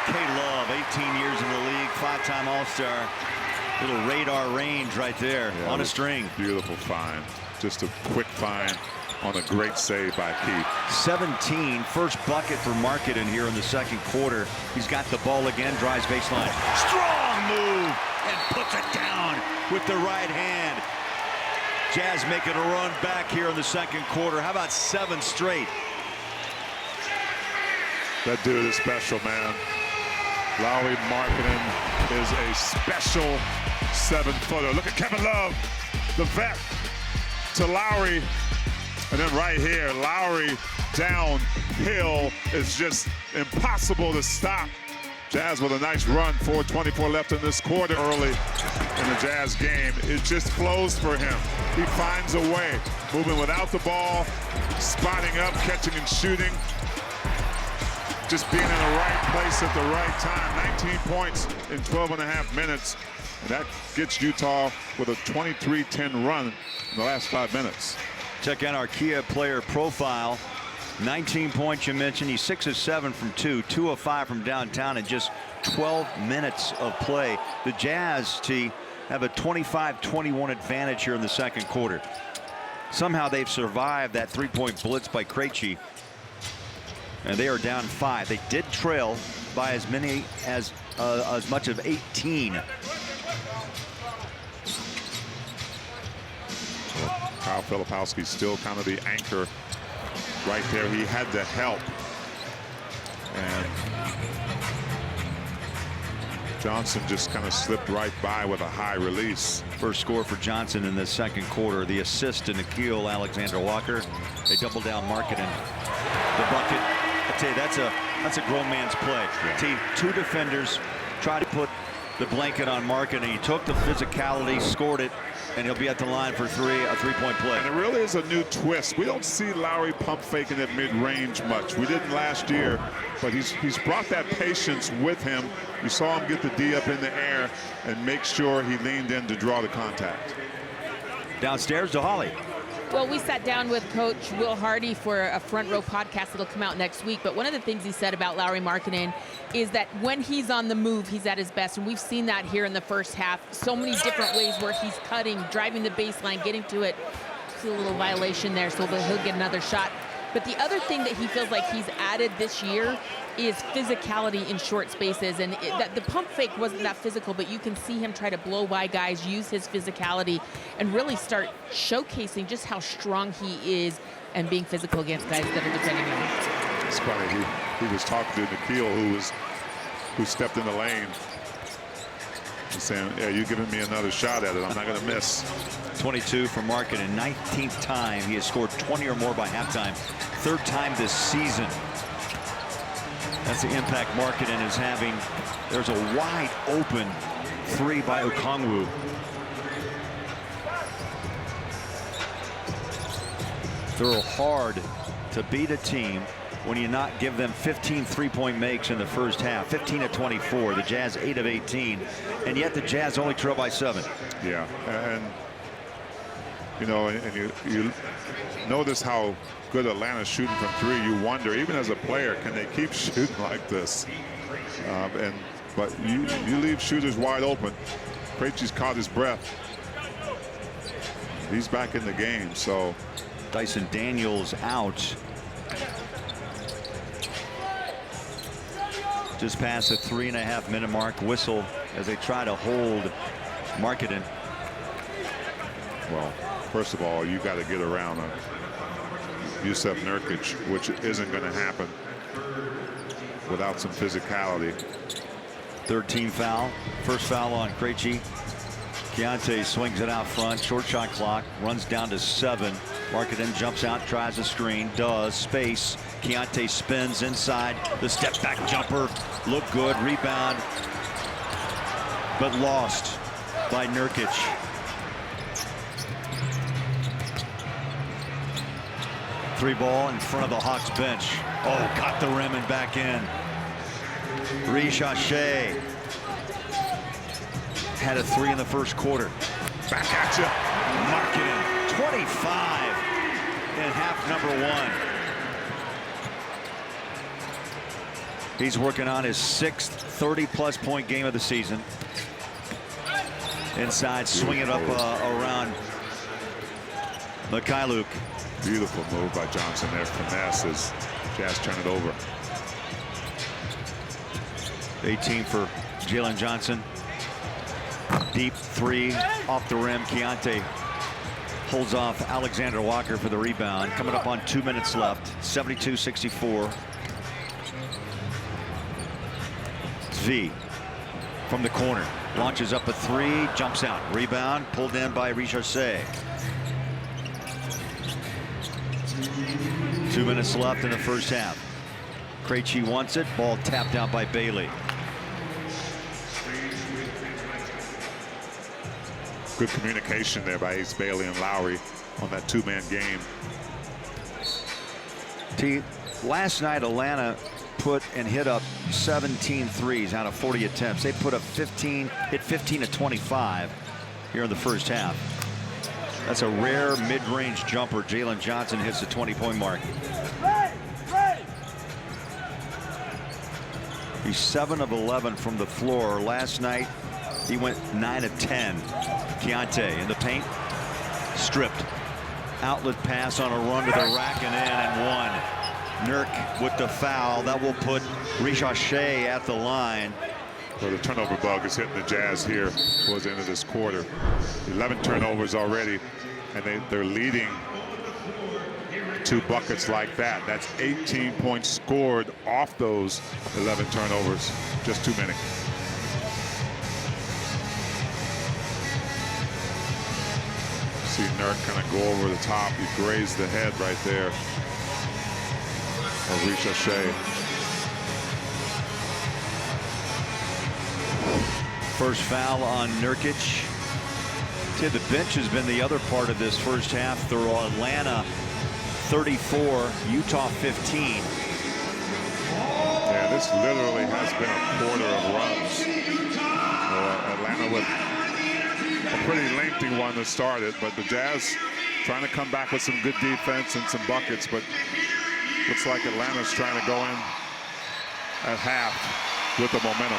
Speaker 3: K-Love, 18 years in the league, 5-time All-Star. Little radar range right there, yeah, on a string.
Speaker 2: Beautiful find. Just a quick find on a great save by Keith.
Speaker 3: 17, first bucket for Markkanen here in the second quarter. He's got the ball again, drives baseline. Strong move, and puts it down with the right hand. Jazz making a run back here in the second quarter. How about 7 straight?
Speaker 2: That dude is special, man. Lauri Markkanen is a special 7-footer. Look at Kevin Love the vet to Lowry. And then right here, Lowry downhill is just impossible to stop. Jazz with a nice run, 4:24 left in this quarter early in the Jazz game. It just flows for him. He finds a way, moving without the ball, spotting up, catching and shooting. Just being in the right place at the right time. 19 points in 12.5 minutes. And that gets Utah with a 23-10 run in the last 5 minutes.
Speaker 3: Check out our Kia player profile. 19 points you mentioned. He's 6 of 7 from 2 of 5 from downtown in just 12 minutes of play. The Jazz, T, have a 25-21 advantage here in the second quarter. Somehow they've survived that 3-point blitz by Krejci, and they are down 5. They did trail by as much as 18.
Speaker 2: Kyle Filipowski still kind of the anchor right there. He had to help. And Johnson just kind of slipped right by with a high release.
Speaker 3: First score for Johnson in the second quarter. The assist to Nickeil Alexander-Walker. They double down Markkanen. The bucket. I tell you, that's a grown man's play.
Speaker 2: Yeah.
Speaker 3: T, 2 defenders try to put the blanket on Markkanen. He took the physicality, scored it, and he'll be at the line for a 3-point play.
Speaker 2: And it really is a new twist. We don't see Lowry pump faking at mid-range much. We didn't last year, but he's brought that patience with him. You saw him get the D up in the air and make sure he leaned in to draw the contact.
Speaker 3: Downstairs to Holly.
Speaker 4: Well, we sat down with Coach Will Hardy for a Front Row podcast that'll come out next week. But one of the things he said about Lauri Markkanen is that when he's on the move, he's at his best. And we've seen that here in the first half. So many different ways where he's cutting, driving the baseline, getting to it. See a little violation there, so he'll get another shot. But the other thing that he feels like he's added this year is physicality in short spaces. And the pump fake wasn't that physical, but you can see him try to blow by guys, use his physicality, and really start showcasing just how strong he is and being physical against guys that are defending him.
Speaker 2: It's funny, he was talking to Nickeil, who stepped in the lane. He's saying, yeah, you're giving me another shot at it. I'm not going to miss.
Speaker 3: 22 for Markkanen. 19th time he has scored 20 or more by halftime. 3rd time this season. That's the impact Markkanen is having. There's a wide open 3 by Okongwu. They're hard to beat a team when you not give them 15 3-point makes in the first half. 15 of 24. The Jazz 8 of 18. And yet the Jazz only trail by 7.
Speaker 2: Yeah, and you know, and you notice how good Atlanta's shooting from 3. You wonder, even as a player, can they keep shooting like this? But you leave shooters wide open. Krejci's caught his breath. He's back in the game, so.
Speaker 3: Dyson Daniels out. Just past the 3.5-minute mark. Whistle as they try to hold Markkanen.
Speaker 2: Well, first of all, you got to get around Jusuf Nurkic, which isn't going to happen without some physicality.
Speaker 3: 3rd team foul. First foul on Krejci. Keontae swings it out front. Short shot clock. Runs down to 7. Markkanen jumps out, tries a screen, does, space. Keontae spins inside. The step back jumper. Look good. Rebound. But lost by Nurkic. Three ball in front of the Hawks bench. Oh, got the rim and back in. Richache had a 3 in the first quarter.
Speaker 2: Back at you.
Speaker 3: Markkanen, 25 in half number 1. He's working on his 6th 30-plus point game of the season. Inside, swing it up around Mikhailuk.
Speaker 2: Beautiful move by Johnson there. Finesse as Jazz turn it over.
Speaker 3: 18 for Jalen Johnson. Deep 3 off the rim. Keontae holds off Alexander Walker for the rebound. Coming up on 2 minutes left. 72-64. V from the corner. Launches up a three, jumps out. Rebound pulled in by Richardson. 2 minutes left in the first half. Krejci wants it. Ball tapped out by Bailey.
Speaker 2: Good communication there by Ace Bailey and Lowry on that two-man game.
Speaker 3: Last night, Atlanta put and hit up 17 threes out of 40 attempts. They put up 15, hit 15 of 25 here in the first half. That's a rare mid-range jumper. Jalen Johnson hits the 20-point mark. He's 7 of 11 from the floor. Last night, he went 9 of 10. Keontae in the paint, stripped. Outlet pass on a run to the rack and in and one. Nurk with the foul. That will put Richardson at the line.
Speaker 2: Well, the turnover bug is hitting the Jazz here towards the end of this quarter. 11 turnovers already, and they're leading 2 buckets like that. That's 18 points scored off those 11 turnovers. Just too many. See Nurk kind of go over the top. He grazed the head right there of Richardson.
Speaker 3: First foul on Nurkic. The bench has been the other part of this first half. Through Atlanta 34, Utah 15.
Speaker 2: Yeah, this literally has been a quarter of runs. Atlanta with a pretty lengthy one to start it, but the Jazz trying to come back with some good defense and some buckets, but looks like Atlanta's trying to go in at half with the momentum.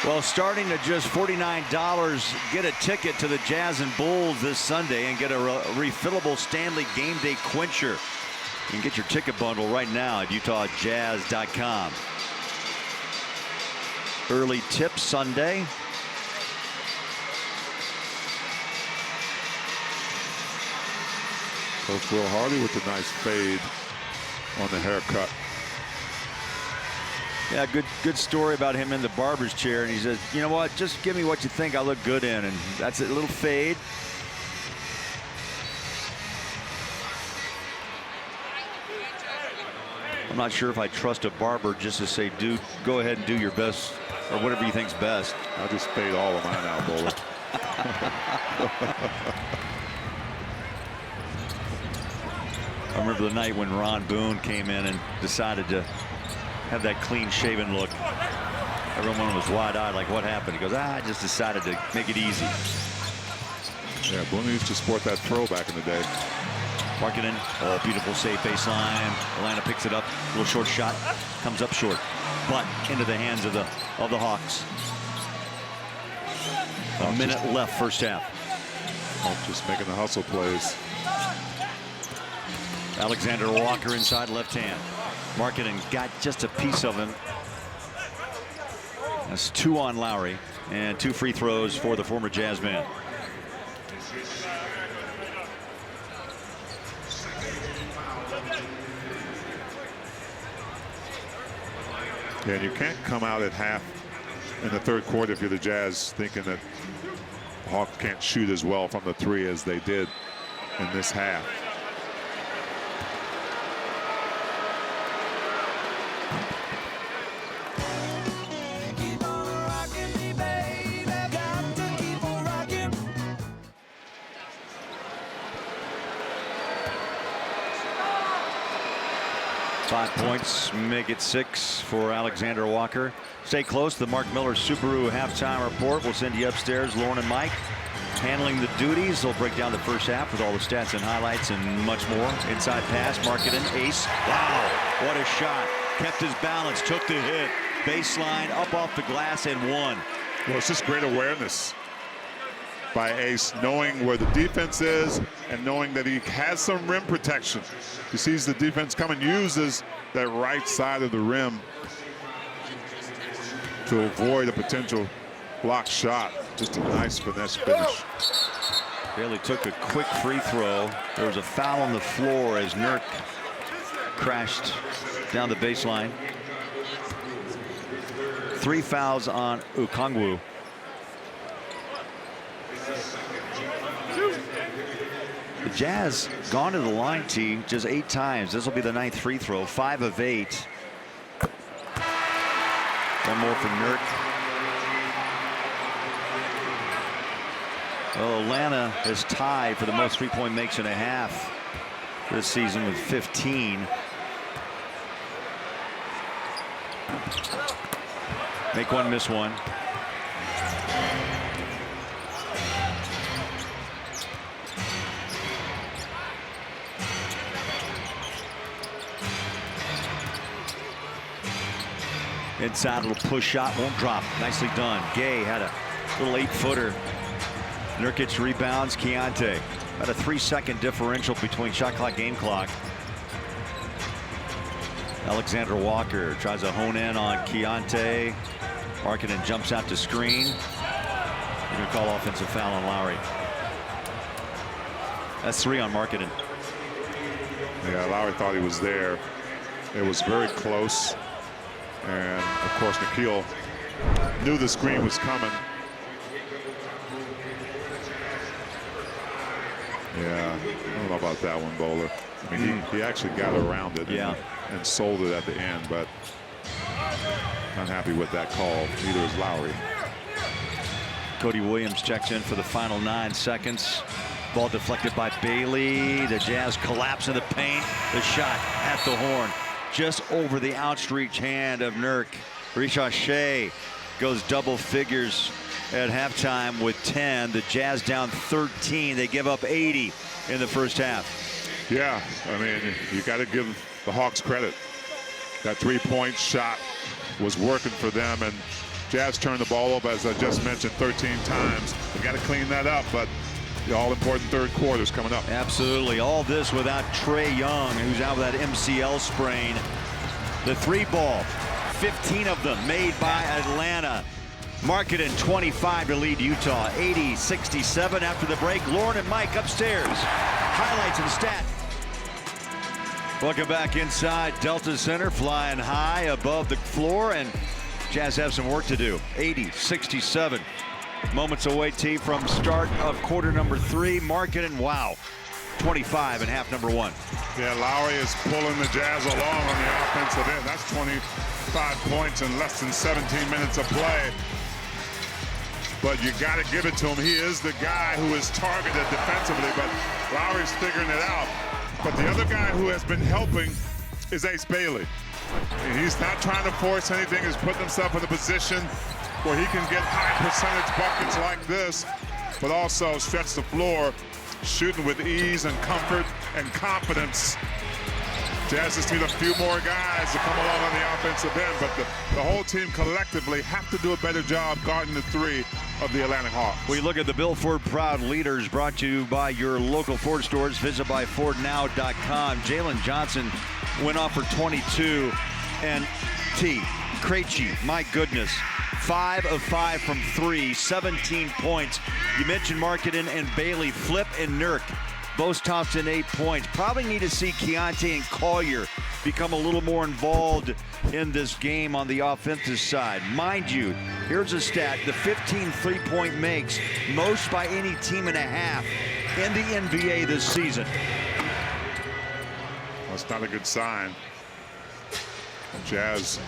Speaker 3: Well, starting at just $49, get a ticket to the Jazz and Bulls this Sunday and get a refillable Stanley Game Day Quencher. You can get your ticket bundle right now at UtahJazz.com. Early tip Sunday.
Speaker 2: Coach Will Hardy with a nice fade on the haircut.
Speaker 3: Yeah, good story about him in the barber's chair, and he says, you know what, just give me what you think I look good in, and that's a little fade. I'm not sure if I trust a barber just to say, dude, go ahead and do your best, or whatever you think's best.
Speaker 2: I'll just fade all of mine out, Bowler.
Speaker 3: I remember the night when Ron Boone came in and decided to have that clean-shaven look. Everyone was wide-eyed, like, what happened? He goes, I just decided to make it easy.
Speaker 2: Yeah, Boone used to sport that throw back in the day.
Speaker 3: Markkanen, oh, beautiful save baseline. Atlanta picks it up, a little short shot, comes up short, but into the hands of the Hawks. A minute left, first half.
Speaker 2: Just making the hustle plays.
Speaker 3: Alexander Walker inside left hand. Markkanen got just a piece of him. That's 2 on Lowry and 2 free throws for the former Jazz man.
Speaker 2: Yeah, and you can't come out at half in the third quarter if you're the Jazz thinking that Hawks can't shoot as well from the 3 as they did in this half.
Speaker 3: Points make it 6 for Alexander Walker. Stay close. The Mark Miller Subaru halftime report will send you upstairs. Lauren and Mike handling the duties. They'll break down the first half with all the stats and highlights and much more. Inside pass, Markkanen, ace. Wow, what a shot. Kept his balance, took the hit. Baseline, up off the glass and one.
Speaker 2: Well, it's just great awareness by Ace, knowing where the defense is and knowing that he has some rim protection. He sees the defense coming, uses that right side of the rim to avoid a potential block shot. Just a nice finesse finish.
Speaker 3: Bailey took a quick free throw. There was a foul on the floor as Nurk crashed down the baseline. 3 fouls on Okongwu. The Jazz gone to the line, T, just 8 times. This will be the 9th free throw, 5 of 8. One more for Nurk. Well, Atlanta is tied for the most three-point makes in a half this season with 15. Make one, miss one. Inside, a little push shot, won't drop. Nicely done. Gay had a little 8-footer. Nurkic rebounds. Keontae. About a 3-second differential between shot clock, game clock. Alexander Walker tries to hone in on Keontae. Markkanen jumps out to screen. They're going to call offensive foul on Lowry. That's 3 on Markkanen.
Speaker 2: Yeah, Lowry thought he was there. It was very close. And of course, Nickeil knew the screen was coming. Yeah, I don't know about that one, Bowler. I mean, he actually got around it and sold it at the end, but not happy with that call. Neither is Lowry.
Speaker 3: Cody Williams checks in for the final 9 seconds. Ball deflected by Bailey. The Jazz collapse in the paint. The shot at the horn. Just over the outstretched hand of Nurk. Risha Shea goes double figures at halftime with 10. The Jazz down 13. They give up 80 in the first half.
Speaker 2: Yeah, I mean, you got to give the Hawks credit. That 3-point shot was working for them, and Jazz turned the ball over, as I just mentioned, 13 times. They got to clean that up, but the all-important third quarter is coming up.
Speaker 3: Absolutely. All this without Trae Young, who's out with that MCL sprain. The 3-ball, 15 of them made by Atlanta. Markkanen 25 to lead Utah, 80-67 after the break. Lauren and Mike upstairs. Highlights and stat. Welcome back inside Delta Center, flying high above the floor, and Jazz have some work to do. 80-67. Moments away, T, from start of quarter number 3. Markkanen, wow, 25 in half number 1.
Speaker 2: Yeah, Lowry is pulling the Jazz along on the offensive end. That's 25 points in less than 17 minutes of play. But you got to give it to him. He is the guy who is targeted defensively, but Lowry's figuring it out. But the other guy who has been helping is Ace Bailey. And he's not trying to force anything. He's putting himself in a position where he can get high percentage buckets like this, but also stretch the floor, shooting with ease and comfort and confidence. Jazz just need a few more guys to come along on the offensive end, but the whole team collectively have to do a better job guarding the 3 of the Atlantic Hawks.
Speaker 3: We look at the Bill Ford Proud Leaders, brought to you by your local Ford stores. Visit by FordNow.com. Jalen Johnson went off for 22, and T. Krejci, my goodness, 5 of 5 from 3, 17 points. You mentioned Markkanen and Bailey. Flip and Nurk both topped in 8 points. Probably need to see Keontae and Collier become a little more involved in this game on the offensive side. Mind you, here's a stat: the 15 3-point makes, most by any team and a half in the NBA this season.
Speaker 2: That's not a good sign. Jazz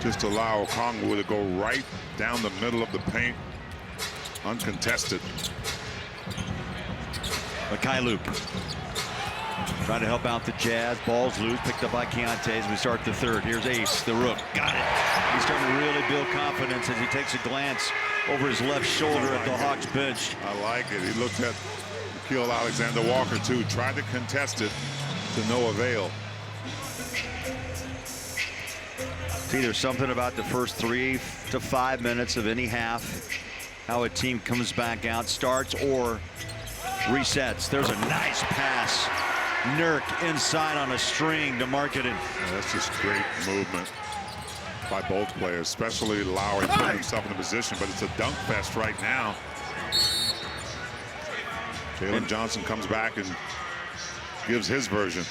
Speaker 2: just allow Okongwu to go right down the middle of the paint, uncontested.
Speaker 3: Mykhailiuk trying to help out the Jazz. Ball's loose, picked up by Keontae as we start the third. Here's Ace, the Rook. Got it. He's starting to really build confidence as he takes a glance over his left shoulder at the Hawks bench.
Speaker 2: I like it. He looked at Nickeil Alexander-Walker, too. Tried to contest it to no avail.
Speaker 3: See, there's something about the first 3 to 5 minutes of any half, how a team comes back out, starts or resets. There's a nice pass. Nurk inside on a string to Markkanen.
Speaker 2: Yeah, that's just great movement by both players, especially Lowry putting himself in the position, but it's a dunk fest right now. Jalen Johnson comes back and gives his version.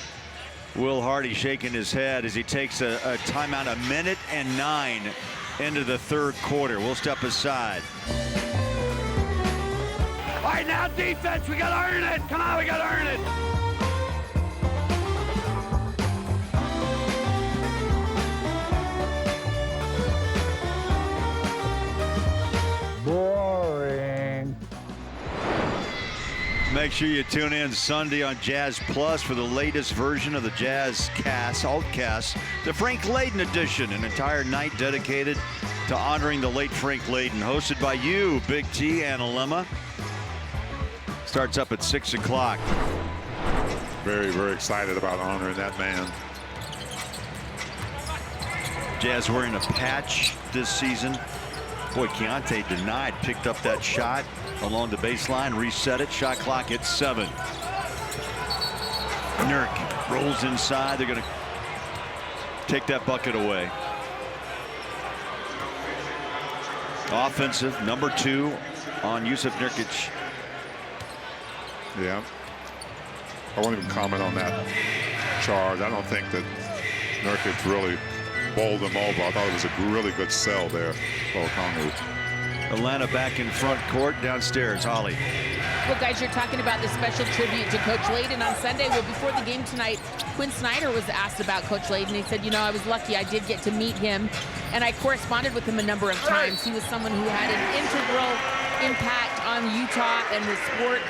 Speaker 3: Will Hardy shaking his head as he takes a timeout, 1:09
Speaker 1: into the third quarter. We'll step aside.
Speaker 9: All right, now defense, we got to earn it. Come on, we got to earn it.
Speaker 10: Boring.
Speaker 1: Make sure you tune in Sunday on Jazz Plus for the latest version of the Jazz Cast, Altcast, the Frank Layden edition, an entire night dedicated to honoring the late Frank Layden, hosted by you, Big T and Alema. Starts up at 6 o'clock.
Speaker 2: Very, very excited about honoring that man.
Speaker 1: Jazz wearing a patch this season. Boy, Keontae denied, picked up that shot along the baseline, reset it, shot clock at 7. Nurk rolls inside. They're going to take that bucket away. Offensive, number 2 on Jusuf Nurkic.
Speaker 2: Yeah. I won't even comment on that charge. I don't think that Nurkic really bowled him over. I thought it was a really good sell there for Okongwu.
Speaker 1: Atlanta back in front court. Downstairs, Holly.
Speaker 4: Well, guys, you're talking about the special tribute to Coach Layden on Sunday. Well, before the game tonight, Quinn Snyder was asked about Coach Layden. He said, you know, I was lucky. I did get to meet him, and I corresponded with him a number of times. He was someone who had an integral impact on Utah and the sport,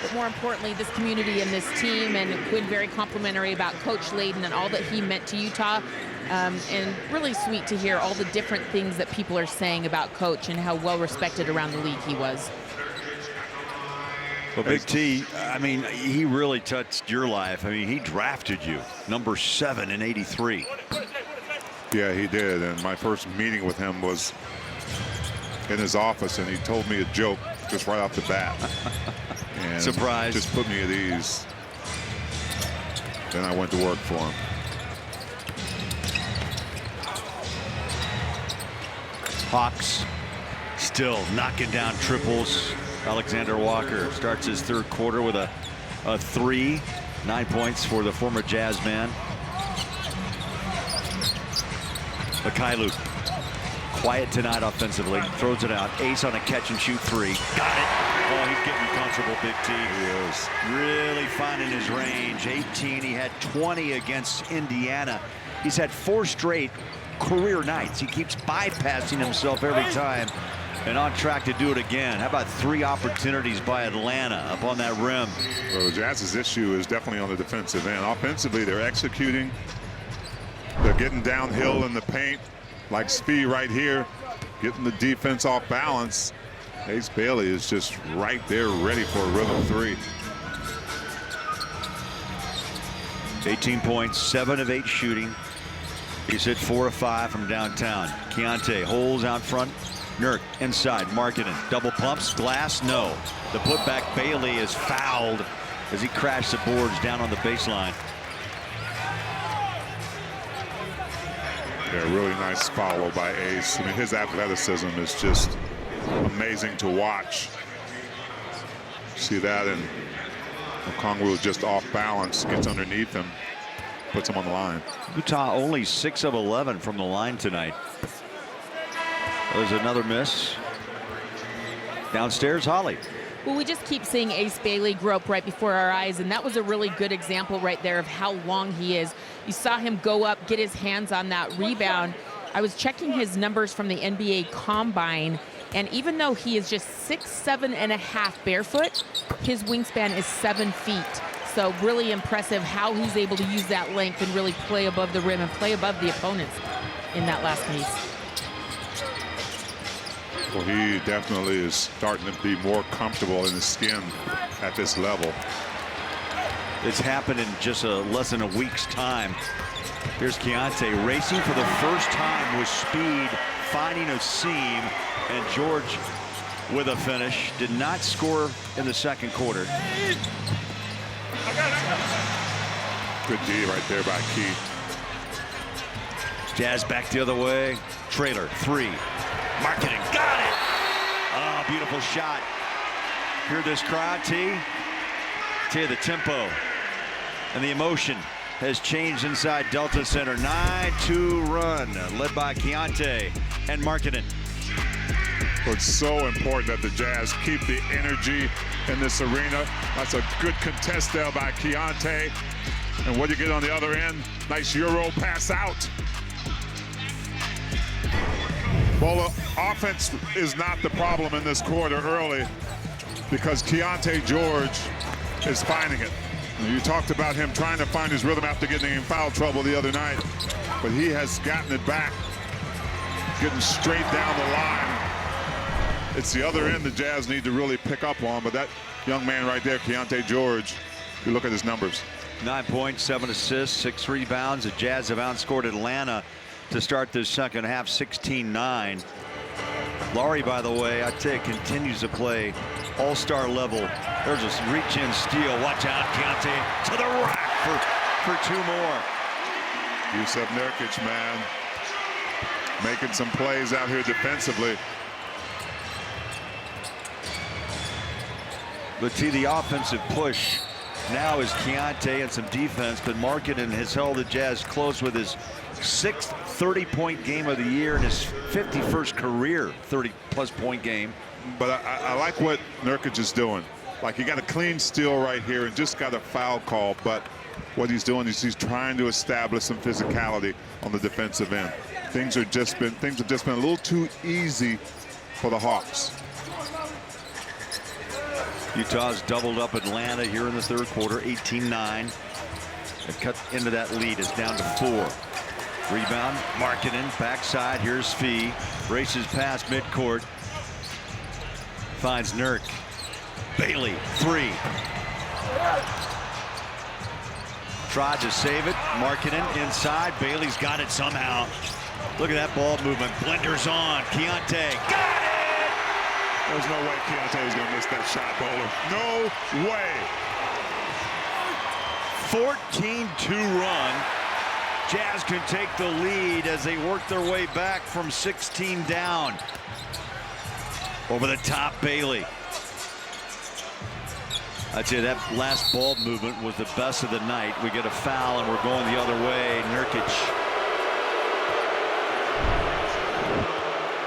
Speaker 4: but more importantly, this community and this team. And Quinn very complimentary about Coach Layden and all that he meant to Utah. And really sweet to hear all the different things that people are saying about Coach and how well respected around the league he was.
Speaker 1: Well, Big T, I mean, he really touched your life. I mean, he drafted you, number 7 in '83.
Speaker 2: Yeah, he did. And my first meeting with him was in his office, and he told me a joke just right off the bat. And
Speaker 1: surprise.
Speaker 2: Just put me at ease. Then I went to work for him.
Speaker 1: Hawks still knocking down triples. Alexander Walker starts his third quarter with a 3. 9 points for the former Jazz man. Mikhailuk, quiet tonight offensively, throws it out. Ace on a catch and shoot 3. Got it. Oh, he's getting comfortable, Big T. He is really finding his range. 18, he had 20 against Indiana. He's had 4 straight career nights. He keeps bypassing himself every time, and on track to do it again. How about 3 opportunities by Atlanta up on that rim?
Speaker 2: Well, the Jazz's issue is definitely on the defensive end. Offensively, they're executing. They're getting downhill in the paint, like Speed right here, getting the defense off balance. Ace Bailey is just right there ready for a rhythm 3.
Speaker 1: 18 points, 7 of 8 shooting. He's hit 4 of 5 from downtown. Keontae holds out front. Nurk inside. Markkanen double pumps. Glass, no. The putback, Bailey is fouled as he crashed the boards down on the baseline.
Speaker 2: Yeah, really nice follow by Ace. I mean, his athleticism is just amazing to watch. See that, and Okongwu is just off balance, gets underneath him, puts him on the line.
Speaker 1: Utah only 6 of 11 from the line tonight. There's another miss. Downstairs, Holly.
Speaker 4: Well, we just keep seeing Ace Bailey grow up right before our eyes, and that was a really good example right there of how long he is. You saw him go up, get his hands on that rebound. I was checking his numbers from the NBA Combine, and even though he is just 6'7.5" barefoot, his wingspan is 7 feet. So really impressive how he's able to use that length and really play above the rim and play above the opponents in that last piece.
Speaker 2: Well, he definitely is starting to be more comfortable in his skin at this level.
Speaker 1: It's happened in just less than a week's time. Here's Keontae racing for the first time with speed, finding a seam, and George with a finish. Did not score in the second quarter.
Speaker 2: Good D right there by Keith.
Speaker 1: Jazz back the other way. Traylor, 3. Markkanen, got it! Oh, beautiful shot. Hear this crowd, T? T, the tempo and the emotion
Speaker 3: has changed inside Delta Center. 9-2 run led by Keontae and Markkanen.
Speaker 2: So it's so important that the Jazz keep the energy in this arena. That's a good contest there by Keontae. And what do you get on the other end? Nice Euro pass out. Well, offense is not the problem in this quarter early because Keontae George is finding it. You talked about him trying to find his rhythm after getting in foul trouble the other night, but he has gotten it back, getting straight down the line. It's the other end the Jazz need to really pick up on, but that young man right there, Keontae George, you look at his numbers.
Speaker 3: 9 points, 7 assists, 6 rebounds. The Jazz have outscored Atlanta to start this second half, 16-9. Lowry, by the way, I tell you, continues to play all-star level. There's a reach-in steal. Watch out, Keontae to the rack for 2 more.
Speaker 2: Jusuf Nurkic, man, making some plays out here defensively.
Speaker 3: But see, the offensive push now is Keontae and some defense, but Markkanen has held the Jazz close with his 6th 30-point game of the year and his 51st career 30-plus point game.
Speaker 2: But I like what Nurkic is doing. Like, he got a clean steal right here and just got a foul call, but what he's doing is he's trying to establish some physicality on the defensive end. Things have just been a little too easy for the Hawks.
Speaker 3: Utah's doubled up Atlanta here in the third quarter, 18-9. They cut into that lead. It's down to 4. Rebound, Markkanen, backside. Here's Fee. Races past midcourt. Finds Nurk. Bailey, 3. Tried to save it. Markkanen inside. Bailey's got it somehow. Look at that ball movement. Blenders on. Keontae. Got it!
Speaker 2: There's no way Keontae is going to miss that shot, Bowler. No way.
Speaker 3: 14-2 run. Jazz can take the lead as they work their way back from 16 down. Over the top, Bailey. I'd say that last ball movement was the best of the night. We get a foul and we're going the other way. Nurkic.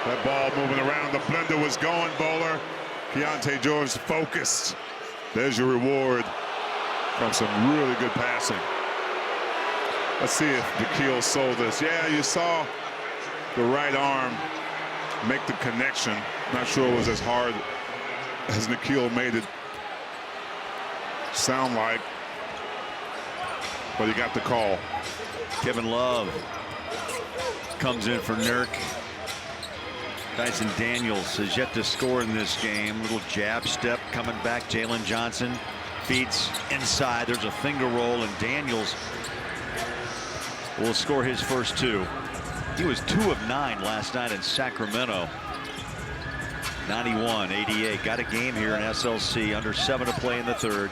Speaker 2: That ball moving around. The blender was going, Bowler. Keontae George focused. There's your reward from some really good passing. Let's see if Nickeil sold this. Yeah, you saw the right arm make the connection. Not sure it was as hard as Nickeil made it sound like, but he got the call.
Speaker 3: Kevin Love comes in for Nurk. Dyson Daniels has yet to score in this game. Little jab step coming back. Jalen Johnson feeds inside. There's a finger roll, and Daniels will score his first 2. He was 2 of 9 last night in Sacramento. 91-88. Got a game here in SLC. Under 7 to play in the third.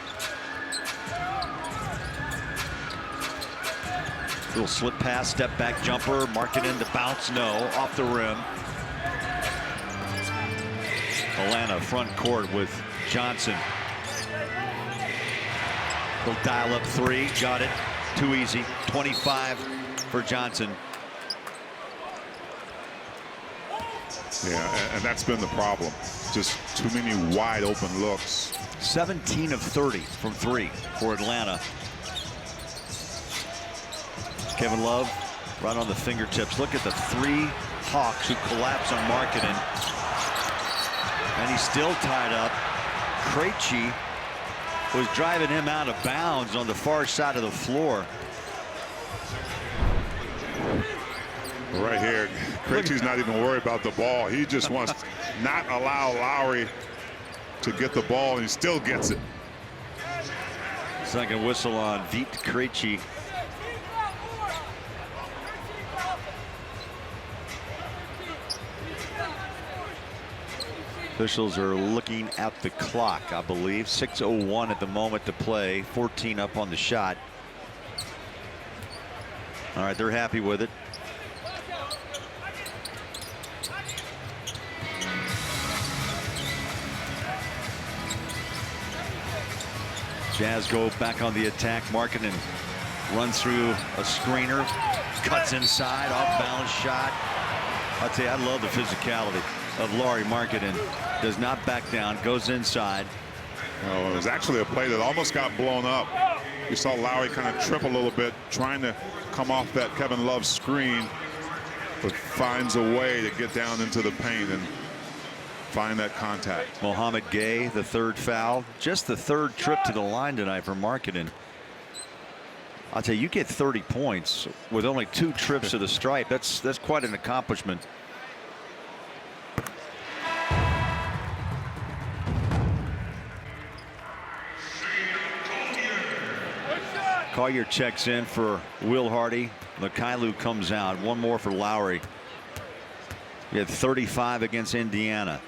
Speaker 3: Little slip pass, step back jumper. Markkanen to bounce. No. Off the rim. Atlanta front court with Johnson. He'll dial up 3. Got it. Too easy. 25 for Johnson.
Speaker 2: Yeah, and that's been the problem. Just too many wide open looks.
Speaker 3: 17 of 30 from 3 for Atlanta. Kevin Love right on the fingertips. Look at the 3 Hawks who collapse on Markkanen. And he's still tied up. Krejci was driving him out of bounds on the far side of the floor.
Speaker 2: Right here, Krejci's not even worried about the ball. He just wants to not allow Lowry to get the ball, and he still gets it.
Speaker 3: Second whistle on Vit Krejci. Officials are looking at the clock, I believe. 6:01 at the moment to play. 14 up on the shot. All right, they're happy with it. Jazz go back on the attack. Markkanen Runs through a screener, cuts inside, off-balance shot. I'll tell you, I love the physicality of Lauri Markkanen. Does not back down, goes inside.
Speaker 2: Oh, it was actually a play that almost got blown up. You saw Lowry kind of trip a little bit, trying to come off that Kevin Love screen, but finds a way to get down into the paint and find that contact.
Speaker 3: Mohamed Gay, the third foul. Just the third trip to the line tonight for Markkanen. I'll tell you, you get 30 points with only 2 trips to the stripe. That's quite an accomplishment. Collier checks in for Will Hardy. Mikhailiuk comes out. One more for Lowry. He had 35 against Indiana.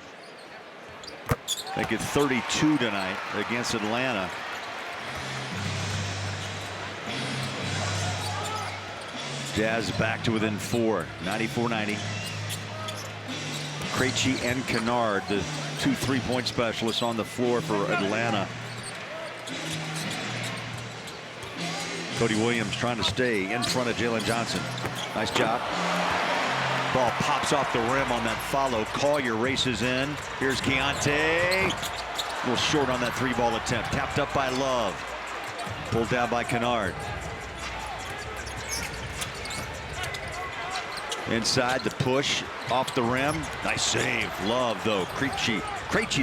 Speaker 3: They get 32 tonight against Atlanta. Jazz back to within 4, 94-90. Krejci and Kennard, the 2 3-point specialists on the floor for Atlanta. Cody Williams trying to stay in front of Jalen Johnson. Nice job. Ball pops off the rim on that follow. Collier races in. Here's Keontae. A little short on that 3-ball attempt. Tapped up by Love. Pulled down by Kennard. Inside the push off the rim. Nice save. Love though. Krejci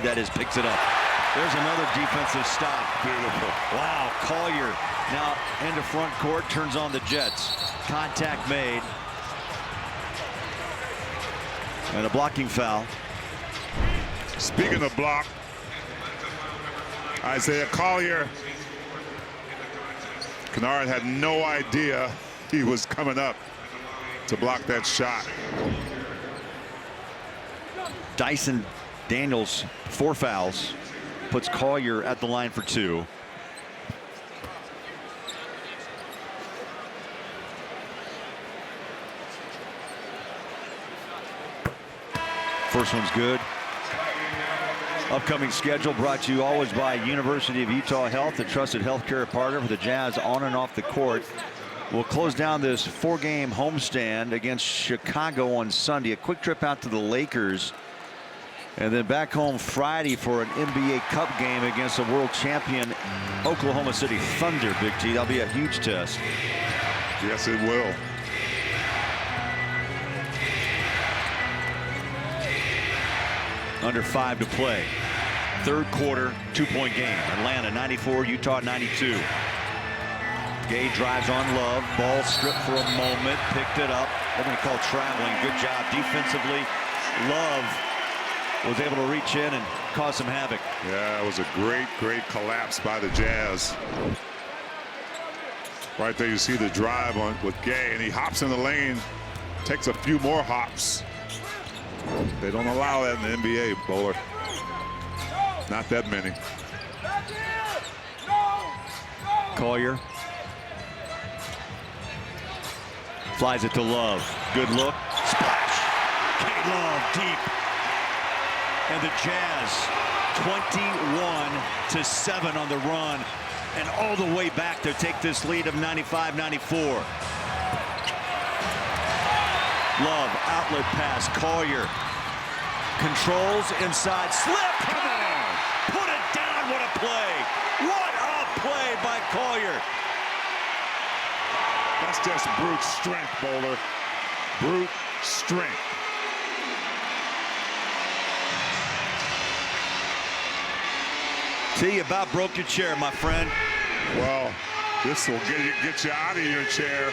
Speaker 3: that is picks it up. There's another defensive stop. Beautiful. Wow. Collier now into front court, turns on the Jets. Contact made. And a blocking foul.
Speaker 2: Speaking of block, Isaiah Collier. Kennard had no idea he was coming up to block that shot.
Speaker 3: Dyson Daniels, 4 fouls, puts Collier at the line for 2. First one's good. Upcoming schedule brought to you always by University of Utah Health, the trusted healthcare partner for the Jazz on and off the court. We'll close down this 4-game homestand against Chicago on Sunday. A quick trip out to the Lakers. And then back home Friday for an NBA Cup game against the world champion Oklahoma City Thunder, Big T. That'll be a huge test.
Speaker 2: Yes, it will.
Speaker 3: Under 5 to play. Third quarter, 2-point game. Atlanta 94, Utah 92. Gay drives on Love. Ball stripped for a moment. Picked it up. They're going to call traveling. Good job defensively. Love was able to reach in and cause some havoc.
Speaker 2: Yeah, it was a great collapse by the Jazz. Right there you see the drive on with Gay, and he hops in the lane, takes a few more hops. They don't allow that in the NBA, Bowler. Not that many.
Speaker 3: Collier flies it to Love. Good look. Splash. K-Love deep. And the Jazz 21-7 on the run, and all the way back to take this lead of 95-94. Love, outlet pass. Collier controls inside. Slip. Come on. Put it down. What a play. What a play by Collier.
Speaker 2: That's just brute strength, Bowler. Brute strength.
Speaker 3: See, you about broke your chair, my friend.
Speaker 2: Well, this will get you out of your chair.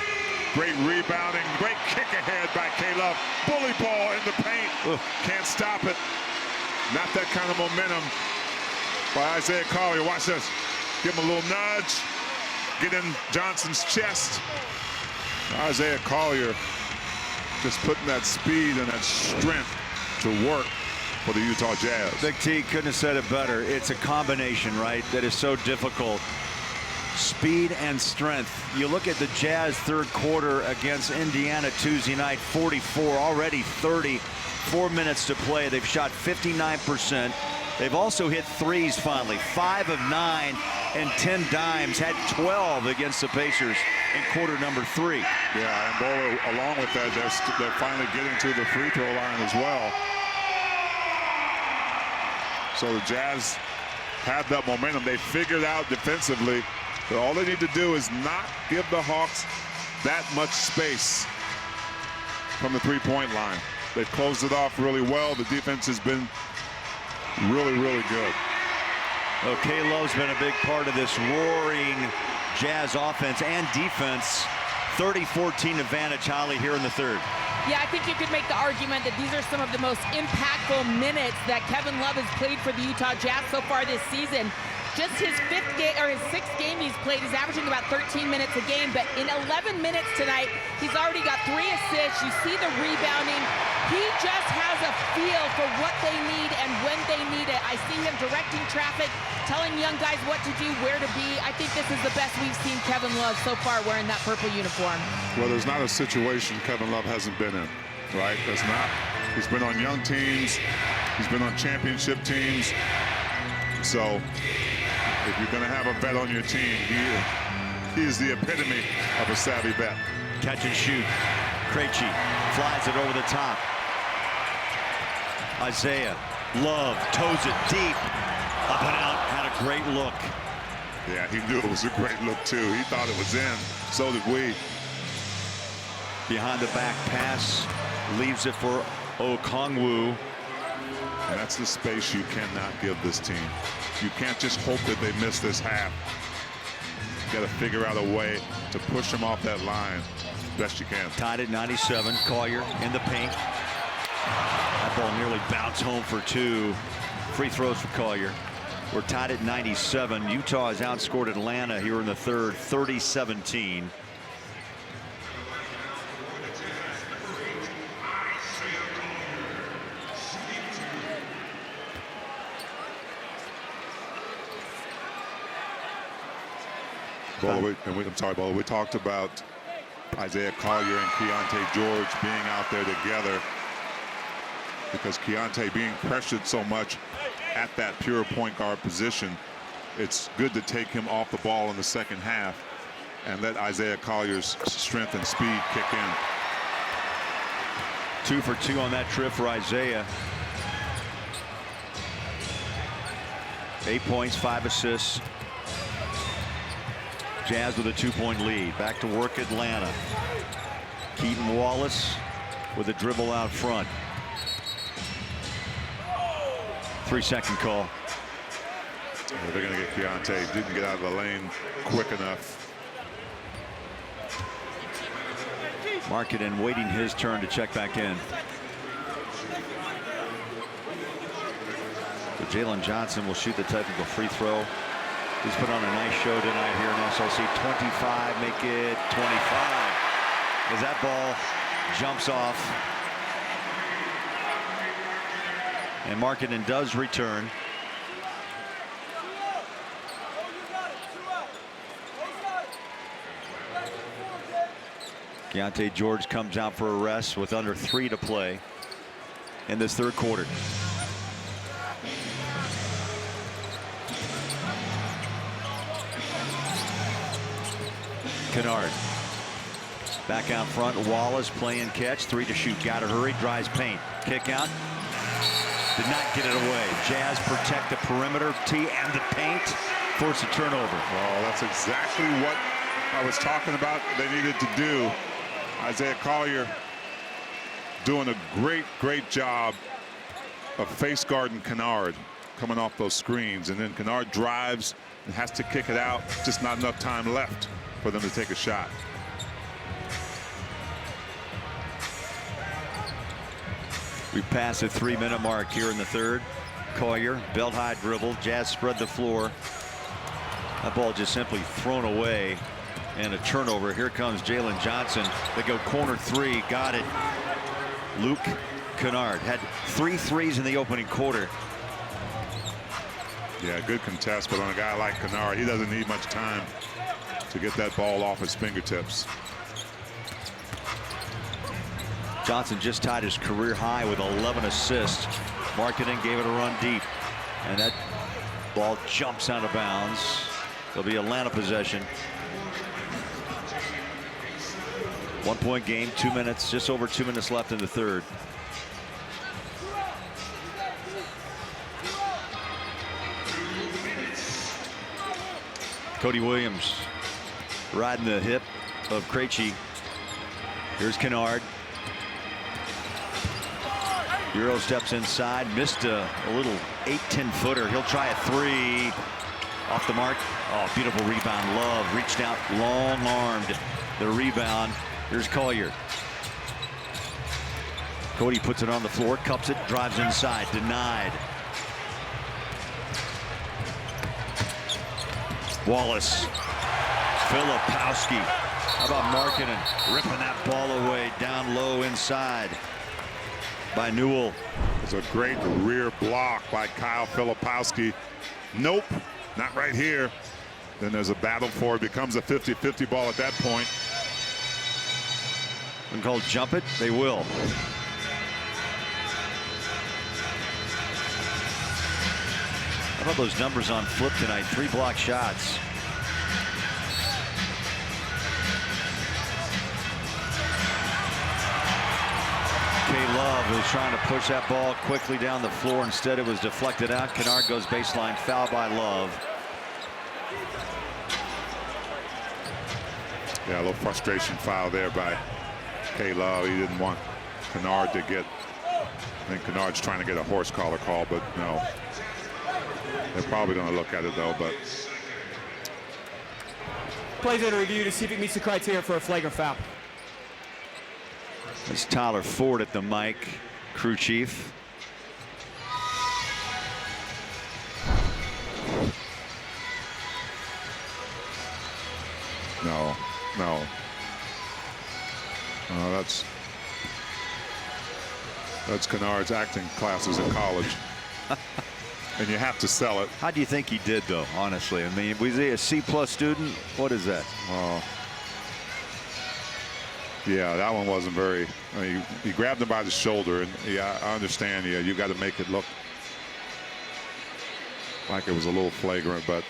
Speaker 2: Great rebounding, great kick ahead by K-Love. Bully ball in the paint.
Speaker 3: Ugh.
Speaker 2: Can't stop it. Not that kind of momentum by Isaiah Collier. Watch this. Give him a little nudge. Get in Johnson's chest. Isaiah Collier just putting that speed and that strength to work for the Utah Jazz.
Speaker 3: Big T couldn't have said it better. It's a combination, right, that is so difficult. Speed and strength. You look at the Jazz third quarter against Indiana Tuesday night, 44, already 30, 4 minutes to play. They've shot 59%. They've also hit threes finally, 5 of 9. and 10 dimes, had 12 against the Pacers in quarter number 3.
Speaker 2: Yeah, and Bowler, along with that, they're finally getting to the free throw line as well. So the Jazz had that momentum. They figured out defensively that all they need to do is not give the Hawks that much space from the three-point line. They've closed it off really well. The defense has been really, really good.
Speaker 3: Well, K-Love's been a big part of this roaring Jazz offense and defense. 30-14 advantage, Holly, here in the third.
Speaker 4: Yeah, I think you could make the argument that these are some of the most impactful minutes that Kevin Love has played for the Utah Jazz so far this season. Just his sixth game he's played, he's averaging about 13 minutes a game, but in 11 minutes tonight, he's already got 3 assists. You see the rebounding. He just has a feel for what they need and when they need it. I see him directing traffic, telling young guys what to do, where to be. I think this is the best we've seen Kevin Love so far wearing that purple uniform.
Speaker 2: Well, there's not a situation Kevin Love hasn't been in, right? There's not. He's been on young teams. He's been on championship teams. So if you're going to have a vet on your team, he is the epitome of a savvy vet.
Speaker 3: Catch and shoot. Krejci flies it over the top. Isaiah, Love, toes it deep. Up and out, had a great look.
Speaker 2: Yeah, he knew it was a great look, too. He thought it was in. So did we.
Speaker 3: Behind the back pass, leaves it for Okongwu.
Speaker 2: And that's the space you cannot give this team. You can't just hope that they miss this half. You got to figure out a way to push them off that line best you can.
Speaker 3: Tied at 97. Collier in the paint. That ball nearly bounced home for 2. Free throws for Collier. We're tied at 97. Utah has outscored Atlanta here in the third, 30-17.
Speaker 2: Bowler, we talked about Isaiah Collier and Keontae George being out there together because Keontae being pressured so much at that pure point guard position, it's good to take him off the ball in the second half and let Isaiah Collier's strength and speed kick in.
Speaker 3: 2 for 2 on that trip for Isaiah. 8 points, 5 assists. Jazz with a 2-point lead. Back to work Atlanta. Keaton Wallace with a dribble out front. 3-second call.
Speaker 2: They're going to get Keontae. Didn't get out of the lane quick enough.
Speaker 3: Markkanen waiting his turn to check back in. So Jalen Johnson will shoot the technical free throw. He's put on a nice show tonight here in SLC. 25, make it 25. As that ball jumps off. And Markkanen does return. Keontae George comes out for a rest with under 3 to play in this third quarter. Kennard back out front. Wallace playing catch. 3 to shoot. Got to hurry. Drives paint. Kick out. Did not get it away. Jazz protect the perimeter. T and the paint. Force a turnover.
Speaker 2: Oh, that's exactly what I was talking about they needed to do. Isaiah Collier doing a great job of face guarding Kennard coming off those screens. And then Kennard drives and has to kick it out. Just not enough time left for them to take a shot.
Speaker 3: We pass the 3-minute mark here in the third. Collier, belt high dribble. Jazz spread the floor. That ball just simply thrown away. And a turnover. Here comes Jalen Johnson. They go corner 3. Got it. Luke Kennard had 3 threes in the opening quarter.
Speaker 2: Yeah, good contest, but on a guy like Kennard, he doesn't need much time to get that ball off his fingertips.
Speaker 3: Johnson just tied his career high with 11 assists. Markkanen gave it a run deep. And that ball jumps out of bounds. It'll be Atlanta possession. 1 point game, 2 minutes, just over 2 minutes left in the third. Cody Williams riding the hip of Krejci. Here's Kennard. Euro steps inside, missed a little 8-10 footer. He'll try a three. Off the mark. Oh, beautiful rebound. Love reached out, long-armed the rebound. Here's Collier. Cody puts it on the floor, cups it, drives inside, denied. Wallace. Filipowski. How about Markkanen ripping that ball away down low inside by Newell.
Speaker 2: It's a great rear block by Kyle Filipowski. Nope, not right here. Then there's a battle for it. Becomes a 50-50 ball at that point.
Speaker 3: And called jump it, they will. How about those numbers on Flip tonight? 3 block shots. Love was trying to push that ball quickly down the floor. Instead, it was deflected out. Kennard goes baseline, foul by Love.
Speaker 2: Yeah, a little frustration foul there by K. Love. He didn't want Kennard to get. I think Kennard's trying to get a horse collar call, but no. They're probably going to look at it though. But
Speaker 10: plays under review to see if it meets the criteria for a flagrant foul.
Speaker 3: It's Tyler Ford at the mic, crew chief.
Speaker 2: No. That's Kennard's acting classes in college. And you have to sell it.
Speaker 3: How do you think he did, though, honestly? I mean, was he a C+ student? What is that?
Speaker 2: Yeah, that one wasn't very. I mean, he grabbed him by the shoulder, and yeah, I understand. Yeah, you got to make it look like it was a little flagrant, but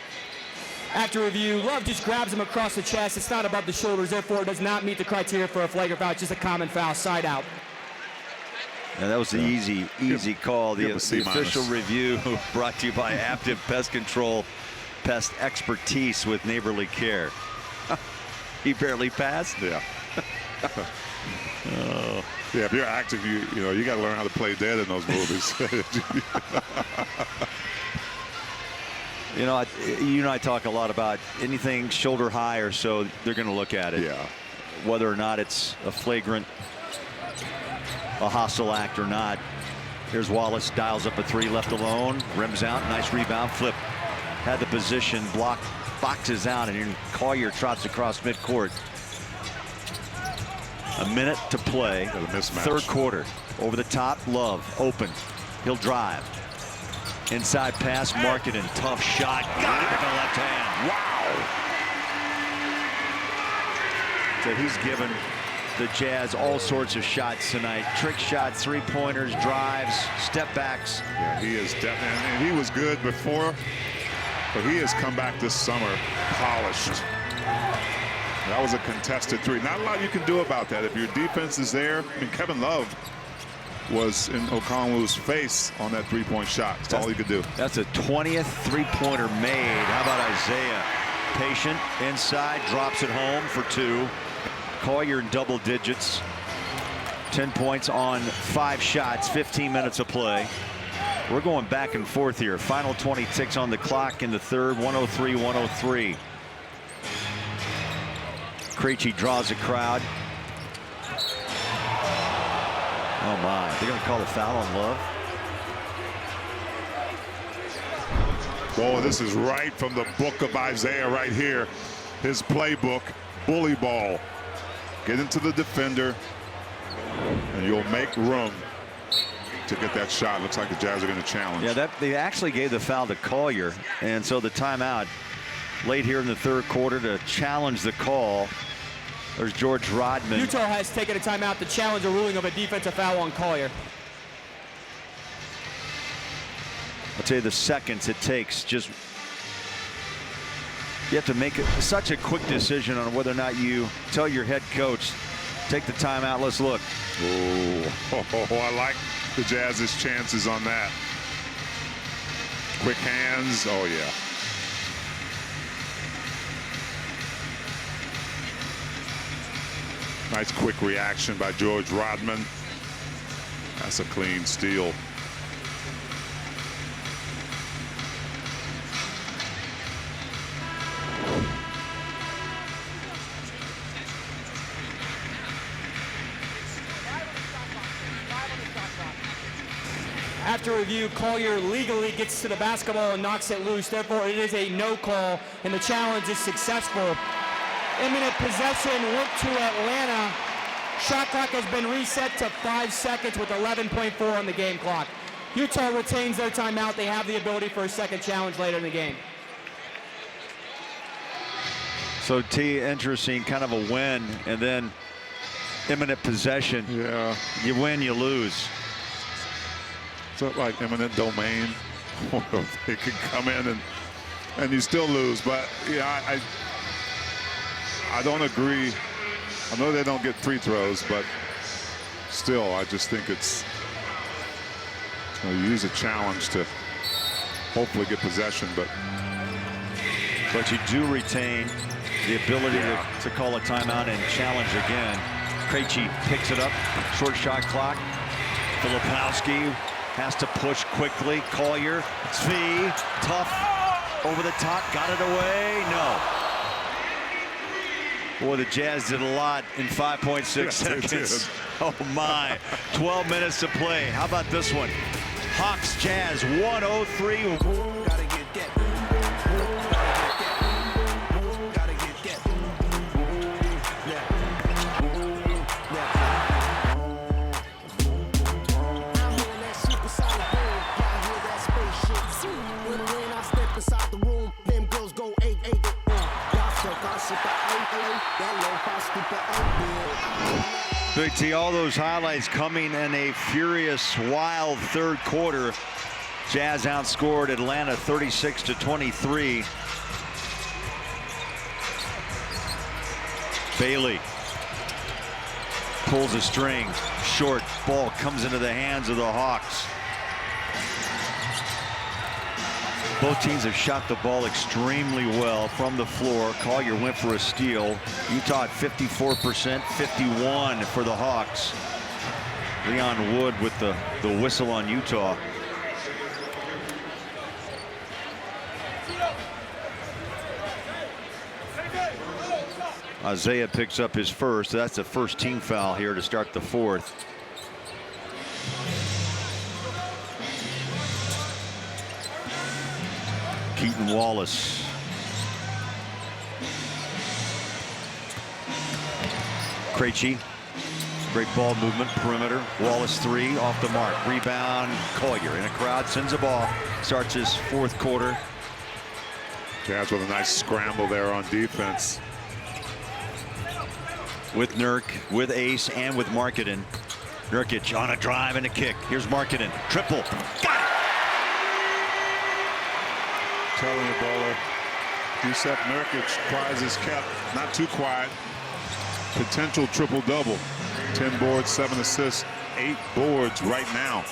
Speaker 10: after review, Love just grabs him across the chest. It's not above the shoulders, therefore it does not meet the criteria for a flagrant foul. It's just a common foul, side out.
Speaker 3: Yeah, that was the easy call. The official review brought to you by Aptiv Pest Control, Pest Expertise with Neighborly Care. He barely passed.
Speaker 2: Yeah. Yeah, if you're acting, you know, you got to learn how to play dead in those movies.
Speaker 3: You know, you and I talk a lot about anything shoulder high or so, they're going to look at it.
Speaker 2: Yeah.
Speaker 3: Whether or not it's a flagrant, a hostile act or not. Here's Wallace, dials up a three, left alone, rims out, nice rebound, Flip. Had the position, block, boxes out, and Collier trots across midcourt. A minute to play, third quarter. Over the top, Love, open. He'll drive. Inside pass, Markkanen, tough shot. Got it with the left hand. Wow. So he's given the Jazz all sorts of shots tonight. Trick shots, three-pointers, drives, step backs.
Speaker 2: Yeah, he is definitely, and he was good before, but he has come back this summer polished. That was a contested three. Not a lot you can do about that. If your defense is there, I mean, Kevin Love was in Okongwu's face on that three-point shot. That's all he could do.
Speaker 3: That's a 20th three-pointer made. How about Isaiah? Patient, inside, drops it home for two. Collier in double digits. 10 points on 5 shots, 15 minutes of play. We're going back and forth here. Final 20 ticks on the clock in the third, 103-103. Krejci draws a crowd. Oh my, they're going to call a foul on Love.
Speaker 2: Oh, this is right from the book of Isaiah right here. His playbook, bully ball. Get into the defender, and you'll make room to get that shot. Looks like the Jazz are going to challenge.
Speaker 3: Yeah, they actually gave the foul to Collier, and so the timeout late here in the third quarter to challenge the call. There's George Rodman.
Speaker 10: Utah has taken a timeout to challenge a ruling of a defensive foul on Collier.
Speaker 3: I'll tell you the seconds it takes. Just You have to make such a quick decision on whether or not you tell your head coach, take the timeout, let's look.
Speaker 2: Oh, I like the Jazz's chances on that. Quick hands, oh yeah. Nice quick reaction by George Rodman. That's a clean steal.
Speaker 10: After review, Collier legally gets to the basketball and knocks it loose. Therefore, it is a no call, and the challenge is successful. Imminent possession went to Atlanta. Shot clock has been reset to 5 seconds with 11.4 on the game clock. Utah retains their timeout. They have the ability for a second challenge later in the game.
Speaker 3: So, T, interesting, kind of a win, and then imminent possession.
Speaker 2: Yeah.
Speaker 3: You win, you lose.
Speaker 2: So like eminent domain, they could come in and you still lose. But yeah, I don't agree. I know they don't get free throws, but still, I just think it's you use a challenge to hopefully get possession. But
Speaker 3: you do retain the ability to call a timeout and challenge again. Krejci picks it up. Short shot clock. Filipowski has to push quickly. Collier, Svi, tough, over the top, got it away, no. Boy, the Jazz did a lot in 5.6 seconds. Oh my, 12 minutes to play. How about this one? Hawks Jazz 103. Big T, all those highlights coming in a furious, wild third quarter. Jazz outscored Atlanta 36-23. Bailey pulls a string. Short ball comes into the hands of the Hawks. Both teams have shot the ball extremely well from the floor. Collier went for a steal. Utah at 54%, 51 for the Hawks. Leon Wood with the whistle on Utah. Isaiah picks up his first. That's the first team foul here to start the fourth. Keaton Wallace. Krejci. Great ball movement, perimeter. Wallace three, off the mark. Rebound, Collier in a crowd, sends the ball. Starts his fourth quarter.
Speaker 2: Jazz with a nice scramble there on defense.
Speaker 3: With Nurk, with Ace, and with Markkanen. Nurkic on a drive and a kick. Here's Markkanen. Triple. Got it!
Speaker 2: Telling you, Bowler, Jusuf Nurkic, quiet as kept, not too quiet. Potential triple-double. 10 boards, 7 assists, 8 boards right now.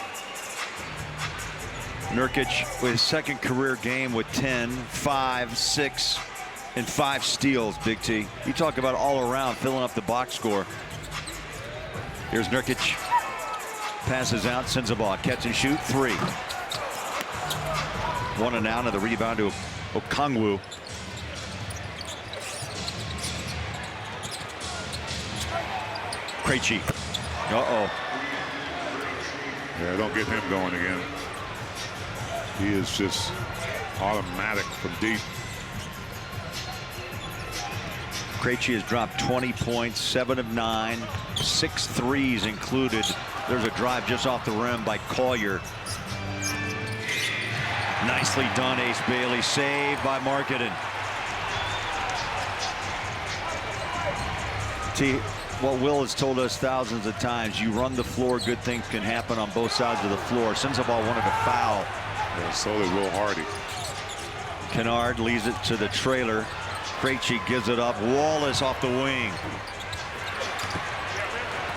Speaker 3: Nurkic with his second career game with 10, 5, 6, and 5 steals, Big T. You talk about all around filling up the box score. Here's Nurkic. Passes out, sends the ball. Catch and shoot, 3. One and out of the rebound to Okongwu. Krejci. Uh-oh.
Speaker 2: Yeah, don't get him going again. He is just automatic from deep.
Speaker 3: Krejci has dropped 20 points, 7 of 9, 6 threes included. There's a drive just off the rim by Collier. Nicely done, Ace Bailey. Saved by Markkanen. What Will has told us thousands of times, you run the floor, good things can happen on both sides of the floor. Sensabaugh wanted to foul.
Speaker 2: Yeah, so did Will Hardy.
Speaker 3: Kennard leaves it to the trailer.
Speaker 1: Krejci gives it up. Wallace off the wing.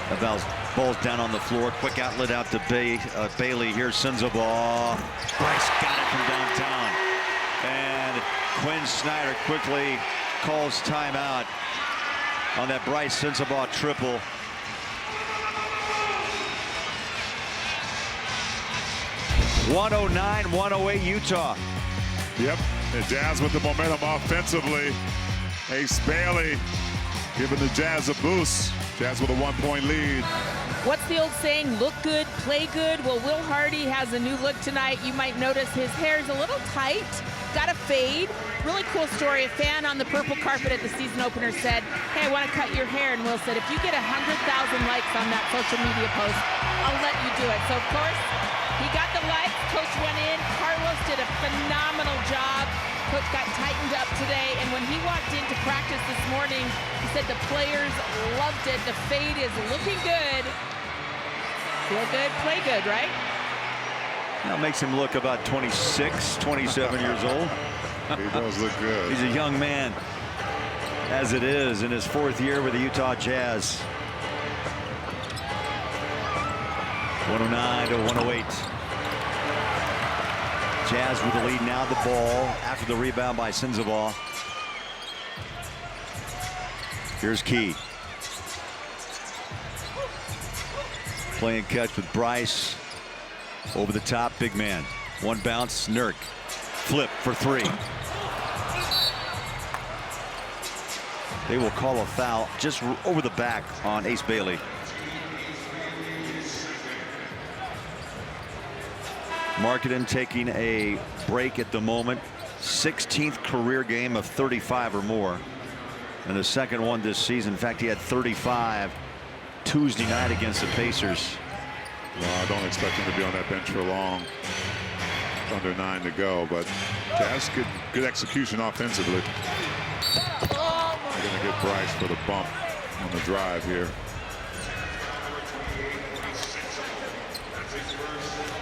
Speaker 1: The ball's down on the floor. Quick outlet out to Bailey. Here's Sensabaugh. Bryce got it from downtown. And Quinn Snyder quickly calls timeout on that Bryce Sensabaugh triple. (109-108) Utah.
Speaker 2: Yep, the Jazz with the momentum offensively. Ace Bailey giving the Jazz a boost. Jazz with a 1-point lead.
Speaker 4: What's the old saying? Look good, play good. Well, Will Hardy has a new look tonight. You might notice his hair is a little tight, got a fade. Really cool story. A fan on the purple carpet at the season opener said, hey, I want to cut your hair. And Will said, if you get 100,000 likes on that social media post, I'll let you do it. So, of course, he got the likes. Coach went in. Carlos did a phenomenal job. Coach got tightened up today, and when he walked into practice this morning, he said the players loved it. The fade is looking good. Feel good, play good, right?
Speaker 1: That makes him look about 26, 27 years old.
Speaker 2: He does look good.
Speaker 1: He's a young man, as it is, in his 4th year with the Utah Jazz. 109-108. Jazz with the lead now. The ball after the rebound by Sensabaugh. Here's Key. Playing catch with Bryce. Over the top, big man. One bounce, Nurk. Flip for 3. They will call a foul just over the back on Ace Bailey. Markkanen taking a break at the moment. 16th career game of 35 or more. And the second one this season. In fact, he had 35 Tuesday night against the Pacers.
Speaker 2: Well, I don't expect him to be on that bench for long. Under 9 to go, but Jazz good execution offensively. They're going to get Bryce for the bump on the drive here.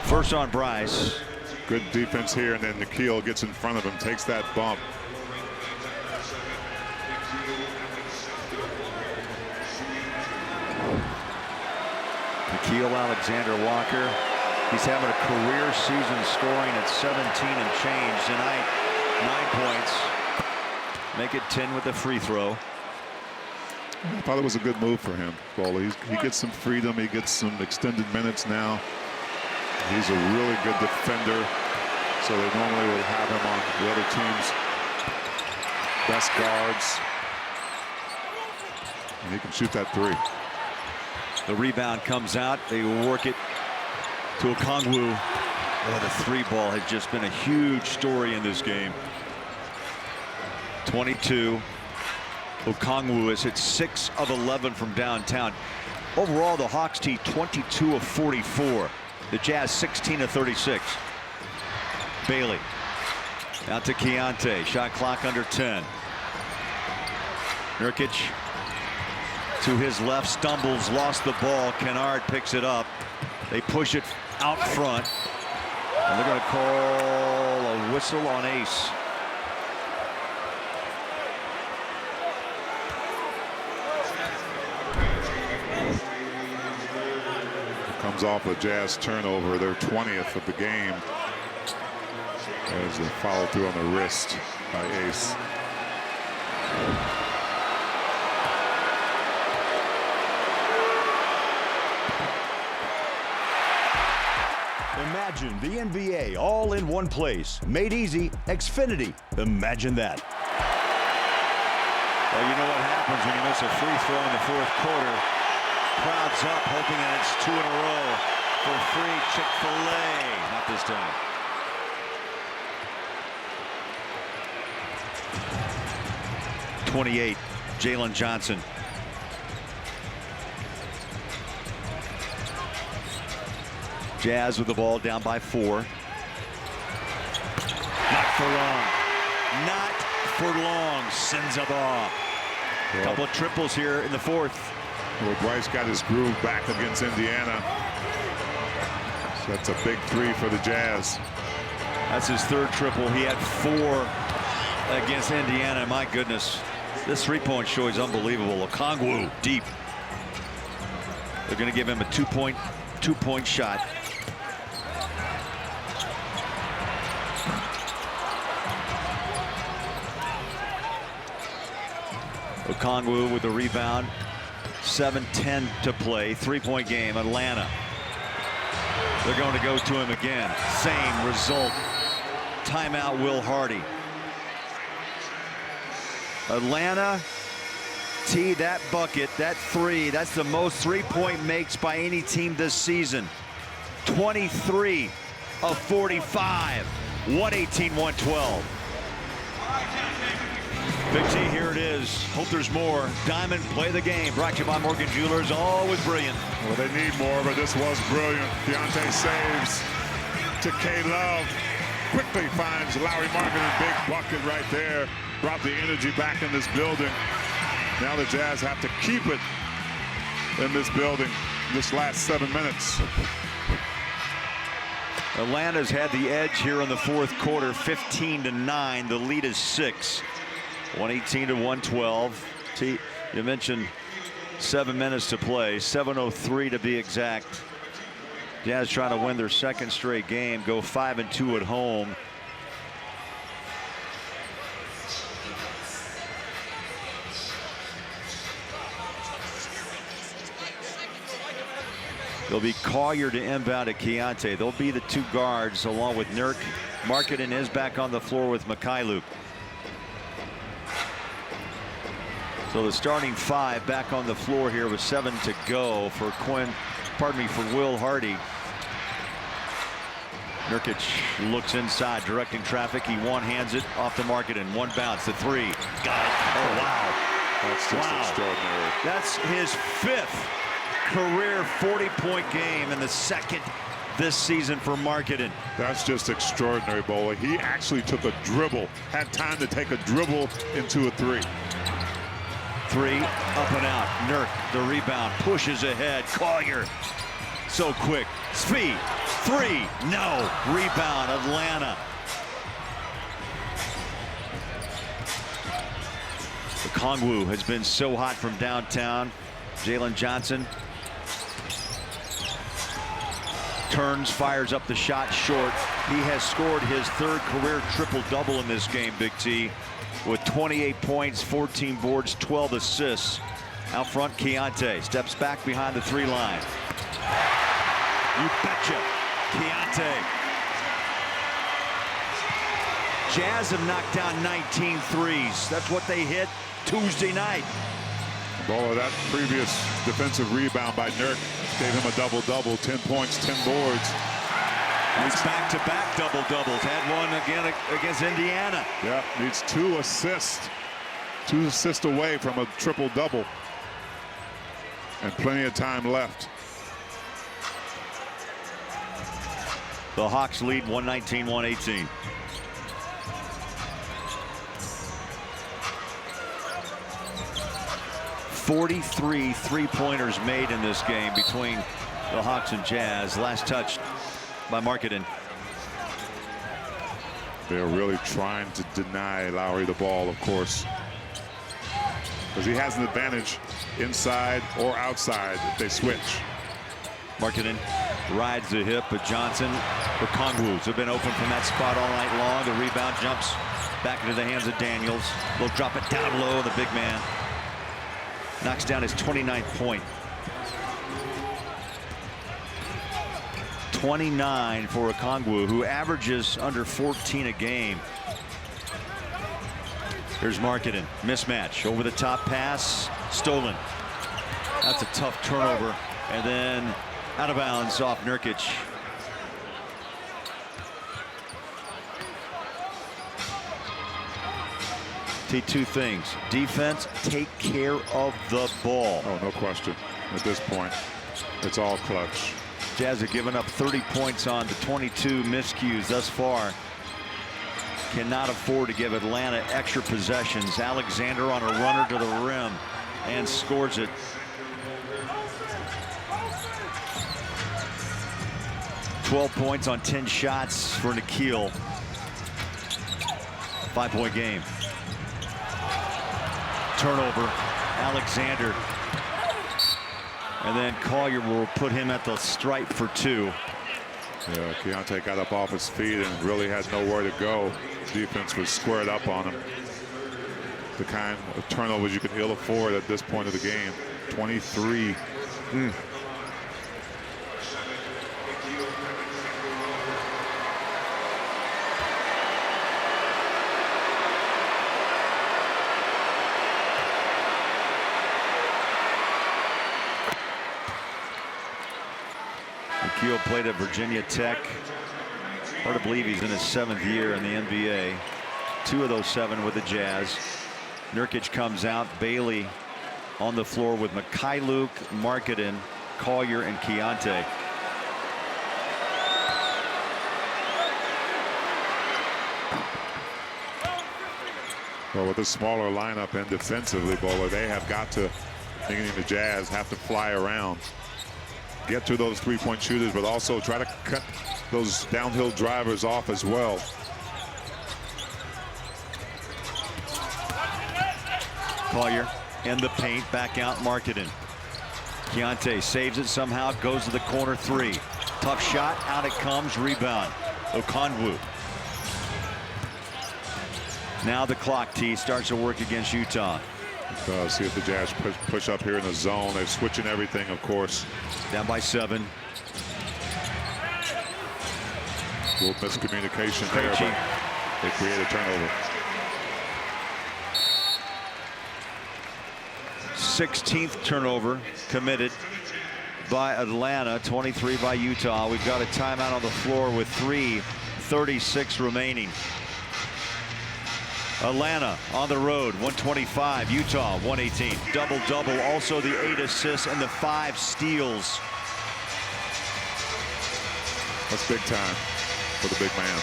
Speaker 1: First on Bryce.
Speaker 2: Good defense here, and then Nikhil gets in front of him, takes that bump.
Speaker 1: Nikhil Alexander-Walker. He's having a career season, scoring at 17 and change tonight. 9 points. Make it 10 with the free throw.
Speaker 2: I thought it was a good move for him. Well, he gets some freedom. He gets some extended minutes now. He's a really good defender, so they normally would have him on the other team's best guards. And he can shoot that 3.
Speaker 1: The rebound comes out. They work it to Okongwu. Oh, the 3 ball has just been a huge story in this game. 22. Okongwu has hit 6 of 11 from downtown. Overall, the Hawks tee 22 of 44. The Jazz 16 of 36. Bailey out to Keontae. Shot clock under 10. Nurkic to his left, stumbles, lost the ball. Kennard picks it up. They push it out front. And they're going to call a whistle on Ace.
Speaker 2: Comes off a Jazz turnover, their 20th of the game. There's a follow through on the wrist by Ace.
Speaker 1: Imagine the NBA all in one place. Made easy, Xfinity. Imagine that. Well, you know what happens when you miss a free throw in the 4th quarter. Crowds up, hoping that it's 2 in a row for free Chick-fil-A. Not this time. .28, Jalen Johnson. Jazz with the ball down by 4. Not for long. Not for long. Sensabaugh. A couple of triples here in the 4th.
Speaker 2: Well, Bryce got his groove back against Indiana. So that's a big 3 for the Jazz.
Speaker 1: That's his 3rd triple. He had 4
Speaker 3: against Indiana. My goodness, this three-point show is unbelievable. Okongwu deep. They're going to give him a two-point shot. Okongwu with the rebound. 7:10 to play. Three-point game. Atlanta. They're going to go to him again. Same result. Timeout, Will Hardy. Atlanta, that bucket, that three, that's the most three-point makes by any team this season. 23 of 45. 118-112. Big T, here it is. Hope there's more. Diamond, play the game. Brought to you by Morgan Jewelers. Always brilliant.
Speaker 2: Well, they need more, but this was brilliant. Deontay saves to K-Love. Quickly finds Lauri Markkanen. Big bucket right there. Brought the energy back in this building. Now the Jazz have to keep it in this building this last 7 minutes.
Speaker 3: Atlanta's had the edge here in the fourth quarter. 15-9. The lead is 6. 118-112. T, you mentioned 7 minutes to play. 7:03 to be exact. Jazz trying to win their second straight game. Go 5-2 at home. There'll be Collier to inbound at Keontae. They'll be the two guards along with Nurk. Markkanen is back on the floor with Mikhailuk. So the starting five back on the floor here with 7 to go for for Will Hardy. Nurkic looks inside, directing traffic. He one-hands it off the Markkanen. One bounce, the three. Got it. Oh, wow.
Speaker 2: That's just extraordinary.
Speaker 3: That's his 5th career 40-point game and the 2nd this season for Markkanen.
Speaker 2: That's just extraordinary, Bola. He actually took a dribble, had time to take a dribble into a three.
Speaker 3: Three, up and out. Nurk, the rebound, pushes ahead. Collier, so quick. Speed, three, no. Rebound, Atlanta. Okongwu has been so hot from downtown. Jalen Johnson turns, fires up the shot short. He has scored his 3rd career triple-double in this game, Big T, with 28 points, 14 boards, 12 assists. Out front, Keontae steps back behind the 3-line. You betcha, Keontae. Jazz have knocked down 19 threes. That's what they hit Tuesday night.
Speaker 2: Bola, that previous defensive rebound by Nurk gave him a double-double, 10 points, 10 boards.
Speaker 3: It's back-to-back double-doubles. Had one again against Indiana.
Speaker 2: Yeah, needs 2 assists. 2 assists away from a triple-double. And plenty of time left.
Speaker 3: The Hawks lead 119-118. .43 three-pointers made in this game between the Hawks and Jazz. Last touch by Markkanen.
Speaker 2: They're really trying to deny Lauri the ball, of course, because he has an advantage inside or outside if they switch.
Speaker 3: Markkanen rides the hip, but Johnson, the Okongwus have been open from that spot all night long. The rebound jumps back into the hands of Daniels. They'll drop it down low. The big man knocks down his 29th point. 29 for Okongwu, who averages under 14 a game. Here's Markkanen, mismatch, over the top pass, stolen. That's a tough turnover, and then out of bounds off Nurkic. Two things. Defense, take care of the ball.
Speaker 2: Oh, no question. At this point, it's all clutch.
Speaker 3: Jazz have given up 30 points on the 22 miscues thus far. Cannot afford to give Atlanta extra possessions. Alexander on a runner to the rim and scores it. .12 points on 10 shots for Nickeil. 5-point game. turnover. Alexander. And then Collier will put him at the stripe for 2.
Speaker 2: Yeah, Keontae got up off his feet and really had nowhere to go. Defense was squared up on him. The kind of turnovers you can ill afford at this point of the game. 23.
Speaker 3: McKeel played at Virginia Tech. Hard to believe he's in his 7th year in the NBA. 2 of those 7 with the Jazz. Nurkic comes out. Bailey on the floor with Mikhailuk, Markkanen, Collier, and Keontae.
Speaker 2: Well, with a smaller lineup and defensively, Bowler, they have got to, meaning the Jazz, have to fly around. Get to those 3-point shooters, but also try to cut those downhill drivers off as well.
Speaker 3: Collier in the paint, back out Markkanen. Keontae saves it somehow, goes to the corner 3. Tough shot, out it comes, rebound. Okongwu. Now the clock, T, starts to work against Utah.
Speaker 2: See if the Jazz push up here in the zone. They're switching everything, of course.
Speaker 3: Down by 7.
Speaker 2: A little miscommunication there, but they create a turnover.
Speaker 3: 16th turnover committed by Atlanta, 23 by Utah. We've got a timeout on the floor with 3:36 remaining. Atlanta on the road, 125. Utah, 118. Double-double, also the 8 assists and the 5 steals.
Speaker 2: That's big time for the big man.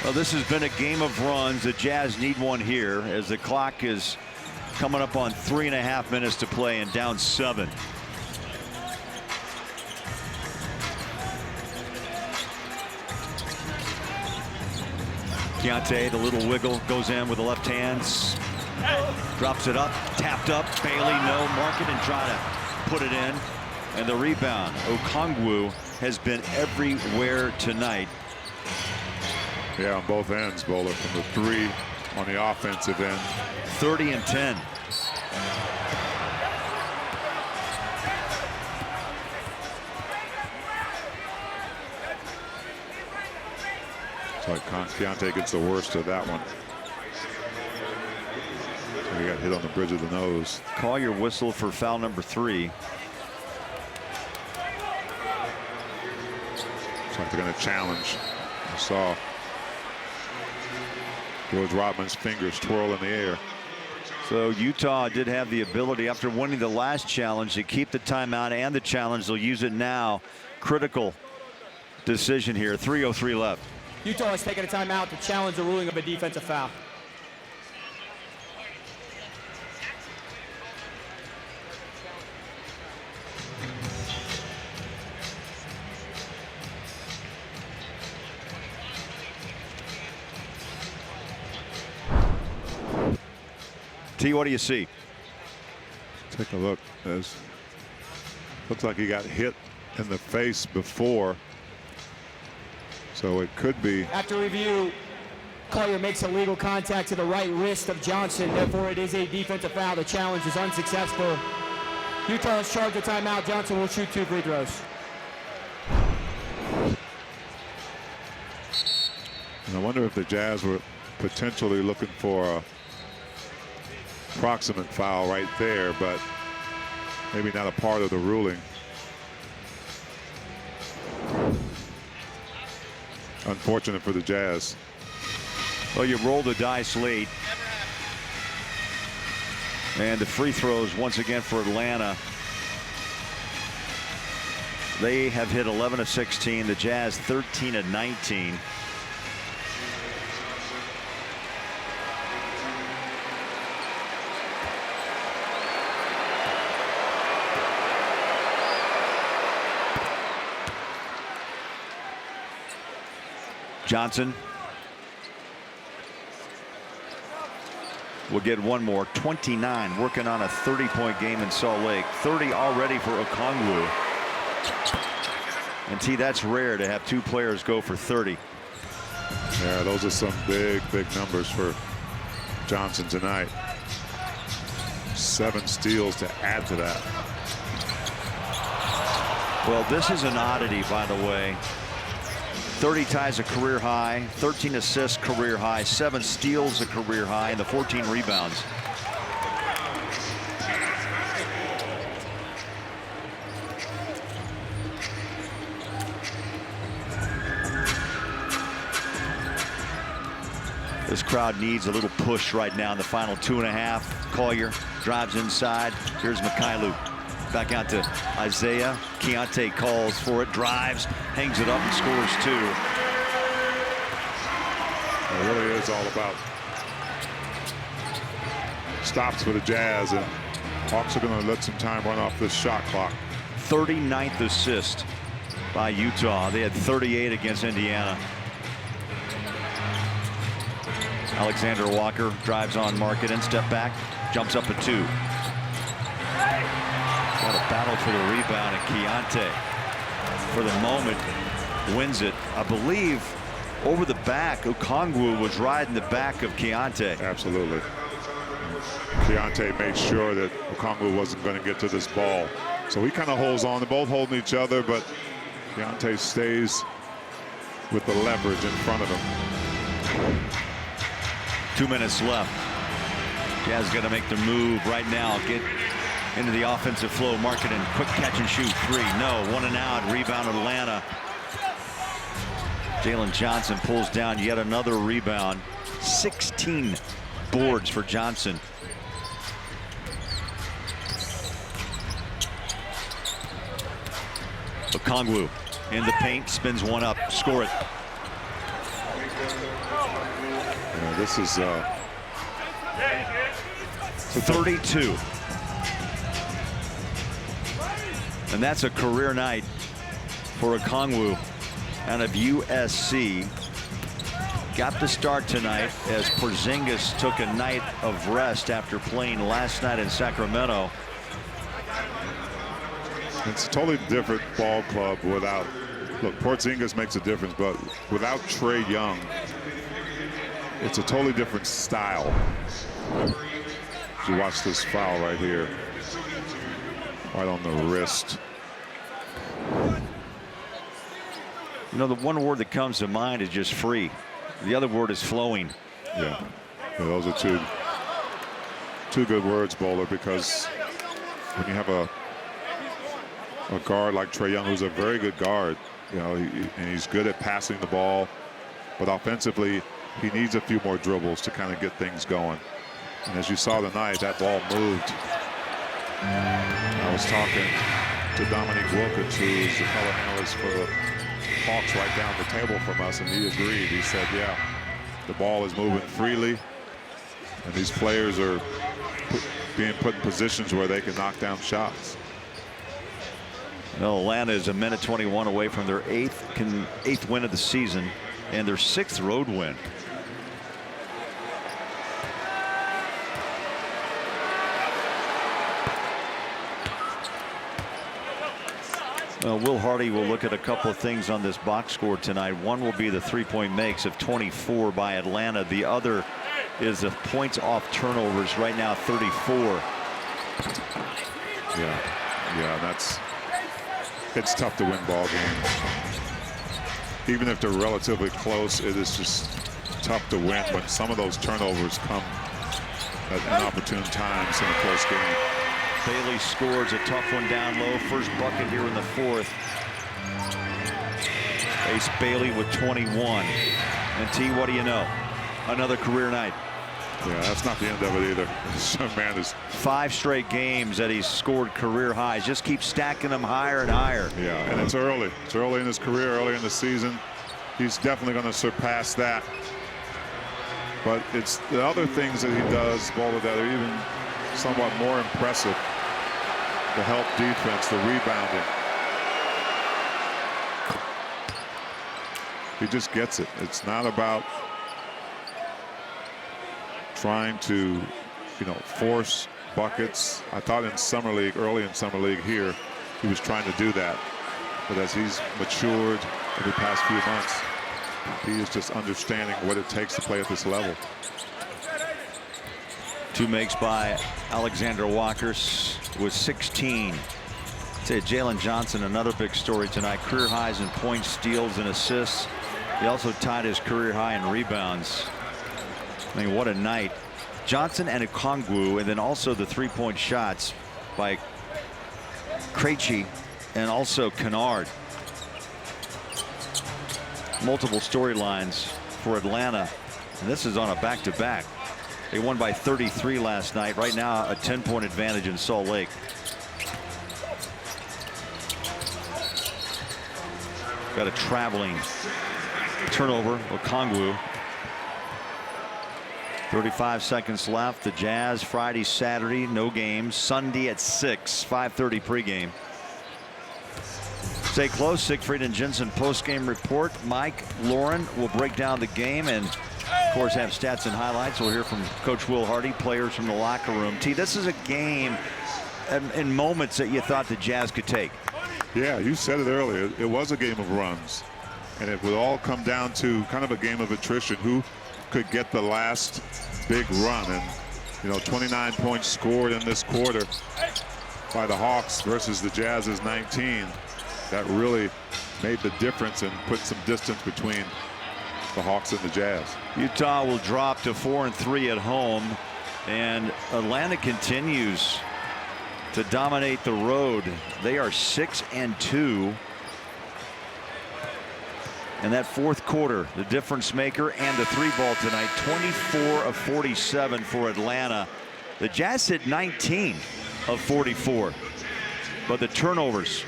Speaker 3: Well, this has been a game of runs. The Jazz need one here as the clock is coming up on 3.5 minutes to play and down 7. Keontae, the little wiggle, goes in with the left hands, drops it up, tapped up. Bailey, no. Markkanen trying to put it in, and the rebound. Okongwu has been everywhere tonight.
Speaker 2: Yeah, on both ends, Bowler, from the 3 on the offensive end.
Speaker 3: 30 and 10.
Speaker 2: So Keontae gets the worst of that one. So he got hit on the bridge of the nose.
Speaker 3: Call your whistle for foul number 3.
Speaker 2: Looks like they're going to challenge. I saw George Rodman's fingers twirl in the air.
Speaker 3: So Utah did have the ability after winning the last challenge to keep the timeout and the challenge. They'll use it now. Critical decision here. 3:03 left.
Speaker 10: Utah has taken a timeout to challenge the ruling of a defensive foul.
Speaker 3: T, what do you see?
Speaker 2: Take a look. Looks like he got hit in the face before. So it could be.
Speaker 10: After review, Collier makes illegal contact to the right wrist of Johnson. Therefore, it is a defensive foul. The challenge is unsuccessful. Utah has charged a timeout. Johnson will shoot 2 free throws.
Speaker 2: And I wonder if the Jazz were potentially looking for a proximate foul right there, but maybe not a part of the ruling. Unfortunate for the Jazz.
Speaker 3: Well, you roll the dice late. And the free throws once again for Atlanta. They have hit 11 of 16. The Jazz 13 of 19. Johnson will get one more. 29, working on a 30-point game in Salt Lake. 30 already for Okongwu. And T, that's rare to have two players go for 30.
Speaker 2: Yeah, those are some big numbers for Johnson tonight. 7 steals to add to that.
Speaker 3: Well, this is an oddity, by the way. 30 ties a career high, 13 assists career high, 7 steals a career high, and the 14 rebounds. This crowd needs a little push right now in the final 2.5. Collier drives inside. Here's Mikhailu. Back out to Isaiah. Keontae calls for it, drives, hangs it up, and scores 2.
Speaker 2: It really is all about stops for the Jazz, and Hawks are going to let some time run off this shot clock.
Speaker 3: 39th assist by Utah. They had 38 against Indiana. Alexander Walker drives on Markkanen, step back, jumps up a 2. What a battle for the rebound, and Keontae, for the moment, wins it. I believe over the back, Okongwu was riding the back of Keontae.
Speaker 2: Absolutely. Keontae made sure that Okongwu wasn't going to get to this ball. So he kind of holds on. They're both holding each other, but Keontae stays with the leverage in front of him.
Speaker 3: 2 minutes left. Jazz got to make the move right now. Get into the offensive flow. Markkanen, quick catch and shoot. 3. No. 1 and out. Rebound Atlanta. Jalen Johnson pulls down yet another rebound. 16 boards for Johnson. Okongwu in the paint, spins one up, score it.
Speaker 2: Yeah, this is
Speaker 3: 32. And that's a career night for Okongwu out of USC. Got the start tonight as Porzingis took a night of rest after playing last night in Sacramento.
Speaker 2: It's a totally different ball club without, look, Porzingis makes a difference, but without Trae Young, it's a totally different style. You watch this foul right here, right on the wrist.
Speaker 3: You know, the one word that comes to mind is just free. The other word is flowing.
Speaker 2: Yeah, those are two good words, Bowler, because when you have a guard like Trae Young, who's a very good guard, you know, and he's good at passing the ball, but offensively, he needs a few more dribbles to kind of get things going. And as you saw tonight, that ball moved. I was talking to Dominique Wilkins, who is the color analyst for the Hawks right down the table from us, and he agreed. He said, yeah, the ball is moving freely, and these players are being put in positions where they can knock down shots.
Speaker 3: Well, Atlanta is a minute 21 away from their eighth win of the season and their 6th road win. Will Hardy will look at a couple of things on this box score tonight. One will be the 3-point makes of 24 by Atlanta. The other is the points off turnovers, right now 34.
Speaker 2: Yeah, it's tough to win ball games. Even if they're relatively close, it is just tough to win when some of those turnovers come at inopportune times in a close game.
Speaker 3: Bailey scores a tough one down low. First bucket here in the 4th. Ace Bailey with 21. And T, what do you know? Another career night.
Speaker 2: Yeah, that's not the end of it either. This young man is
Speaker 3: 5 straight games that he's scored career highs. Just keep stacking them higher and higher.
Speaker 2: Yeah, and it's early. It's early in his career, early in the season. He's definitely going to surpass that. But it's the other things that he does, Bowler, that are even somewhat more impressive. The help defense, the rebounding. He just gets it. It's not about trying to force buckets. I thought in summer league, early in summer league here, he was trying to do that. But as he's matured in the past few months, he is just understanding what it takes to play at this level.
Speaker 3: 2 makes by Alexander Walkers with 16. Say Jalen Johnson, another big story tonight. Career highs in points, steals, and assists. He also tied his career high in rebounds. I mean, what a night. Johnson and Okongwu, and then also the 3-point shots by Krejci and also Kennard. Multiple storylines for Atlanta, and this is on a back-to-back. They won by 33 last night. Right now, a 10-point advantage in Salt Lake. Got a traveling turnover, Okongwu. 35 seconds left. The Jazz Friday, Saturday, no games. Sunday at 6, 5:30 pregame. Stay close. Siegfried and Jensen postgame report. Mike, Lauren will break down the game and, of course, have stats and highlights. We'll hear from Coach Will Hardy, players from the locker room. T, this is a game in moments that you thought the Jazz could take.
Speaker 2: Yeah, you said it earlier. It was a game of runs, and it would all come down to kind of a game of attrition. Who could get the last big run? And 29 points scored in this quarter by the Hawks versus the Jazz's 19. That really made the difference and put some distance between the Hawks and the Jazz.
Speaker 3: Utah will drop to 4-3 at home, and Atlanta continues to dominate the road. They are 6-2. And that fourth quarter, the difference maker and the 3-ball tonight, 24 of 47 for Atlanta. The Jazz hit 19 of 44, but the turnovers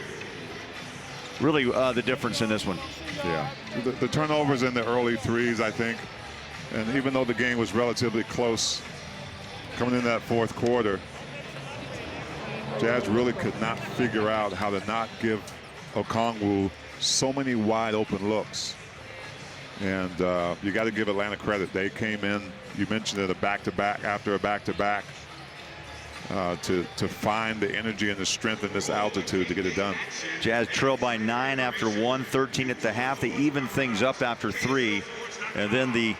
Speaker 3: really the difference in this one.
Speaker 2: Yeah, the turnovers in the early threes, I think, and even though the game was relatively close coming in that fourth quarter, Jazz really could not figure out how to not give Okongwu so many wide open looks. And you got to give Atlanta credit. They came in, you mentioned it, a back-to-back after a back-to-back to find the energy and the strength in this altitude to get it done.
Speaker 3: Jazz trail by 9 after 1, 13 at the half. They even things up after 3, and then the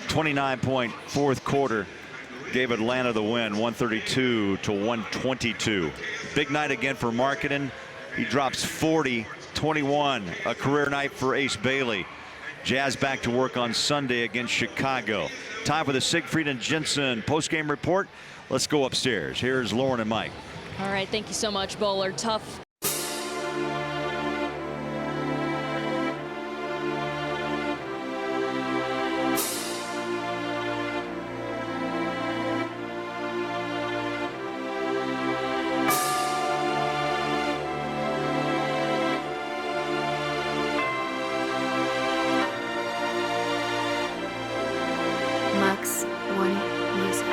Speaker 3: 29-point fourth quarter gave Atlanta the win, 132 to 122. Big night again for Markkanen. He drops 40, 21, a career night for Ace Bailey. Jazz back to work on Sunday against Chicago. Time for the Siegfried and Jensen postgame report. Let's go upstairs. Here's Lauren and Mike.
Speaker 11: All right, thank you so much, Bowler. Tough.
Speaker 12: Max One Music.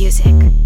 Speaker 12: Music.